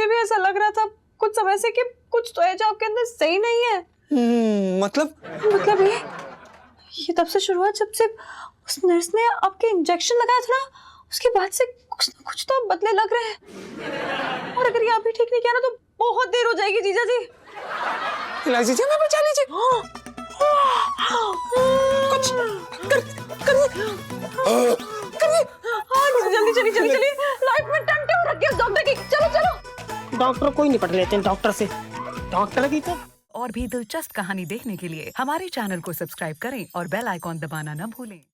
भी ऐसा लग रहा था कुछ समय से कि कुछ तो है जो आपके अंदर सही नहीं है। मतलब ये तब से शुरू हुआ जब से उस नर्स ने आपके इंजेक्शन लगाया था ना, उसके बाद से कुछ ना कुछ तो बदले लग रहे हैं। और अगर ये अभी ठीक नहीं किया ना तो बहुत देर हो जाएगी जीजा जी। इलायची जी हमें बचा लीजिए। कुछ करिए। हाँ जल्दी लाइफ में टंटे हो रखी है डॉक्टर की। चलो डॉक्टर कोई निपट लेते हैं डॉक्टर से, डॉक्टर की तो। और भी दिलचस्प कहानी देखने के लिए हमारे चैनल को सब्सक्राइब करें और बेल आइकॉन दबाना न भूलें।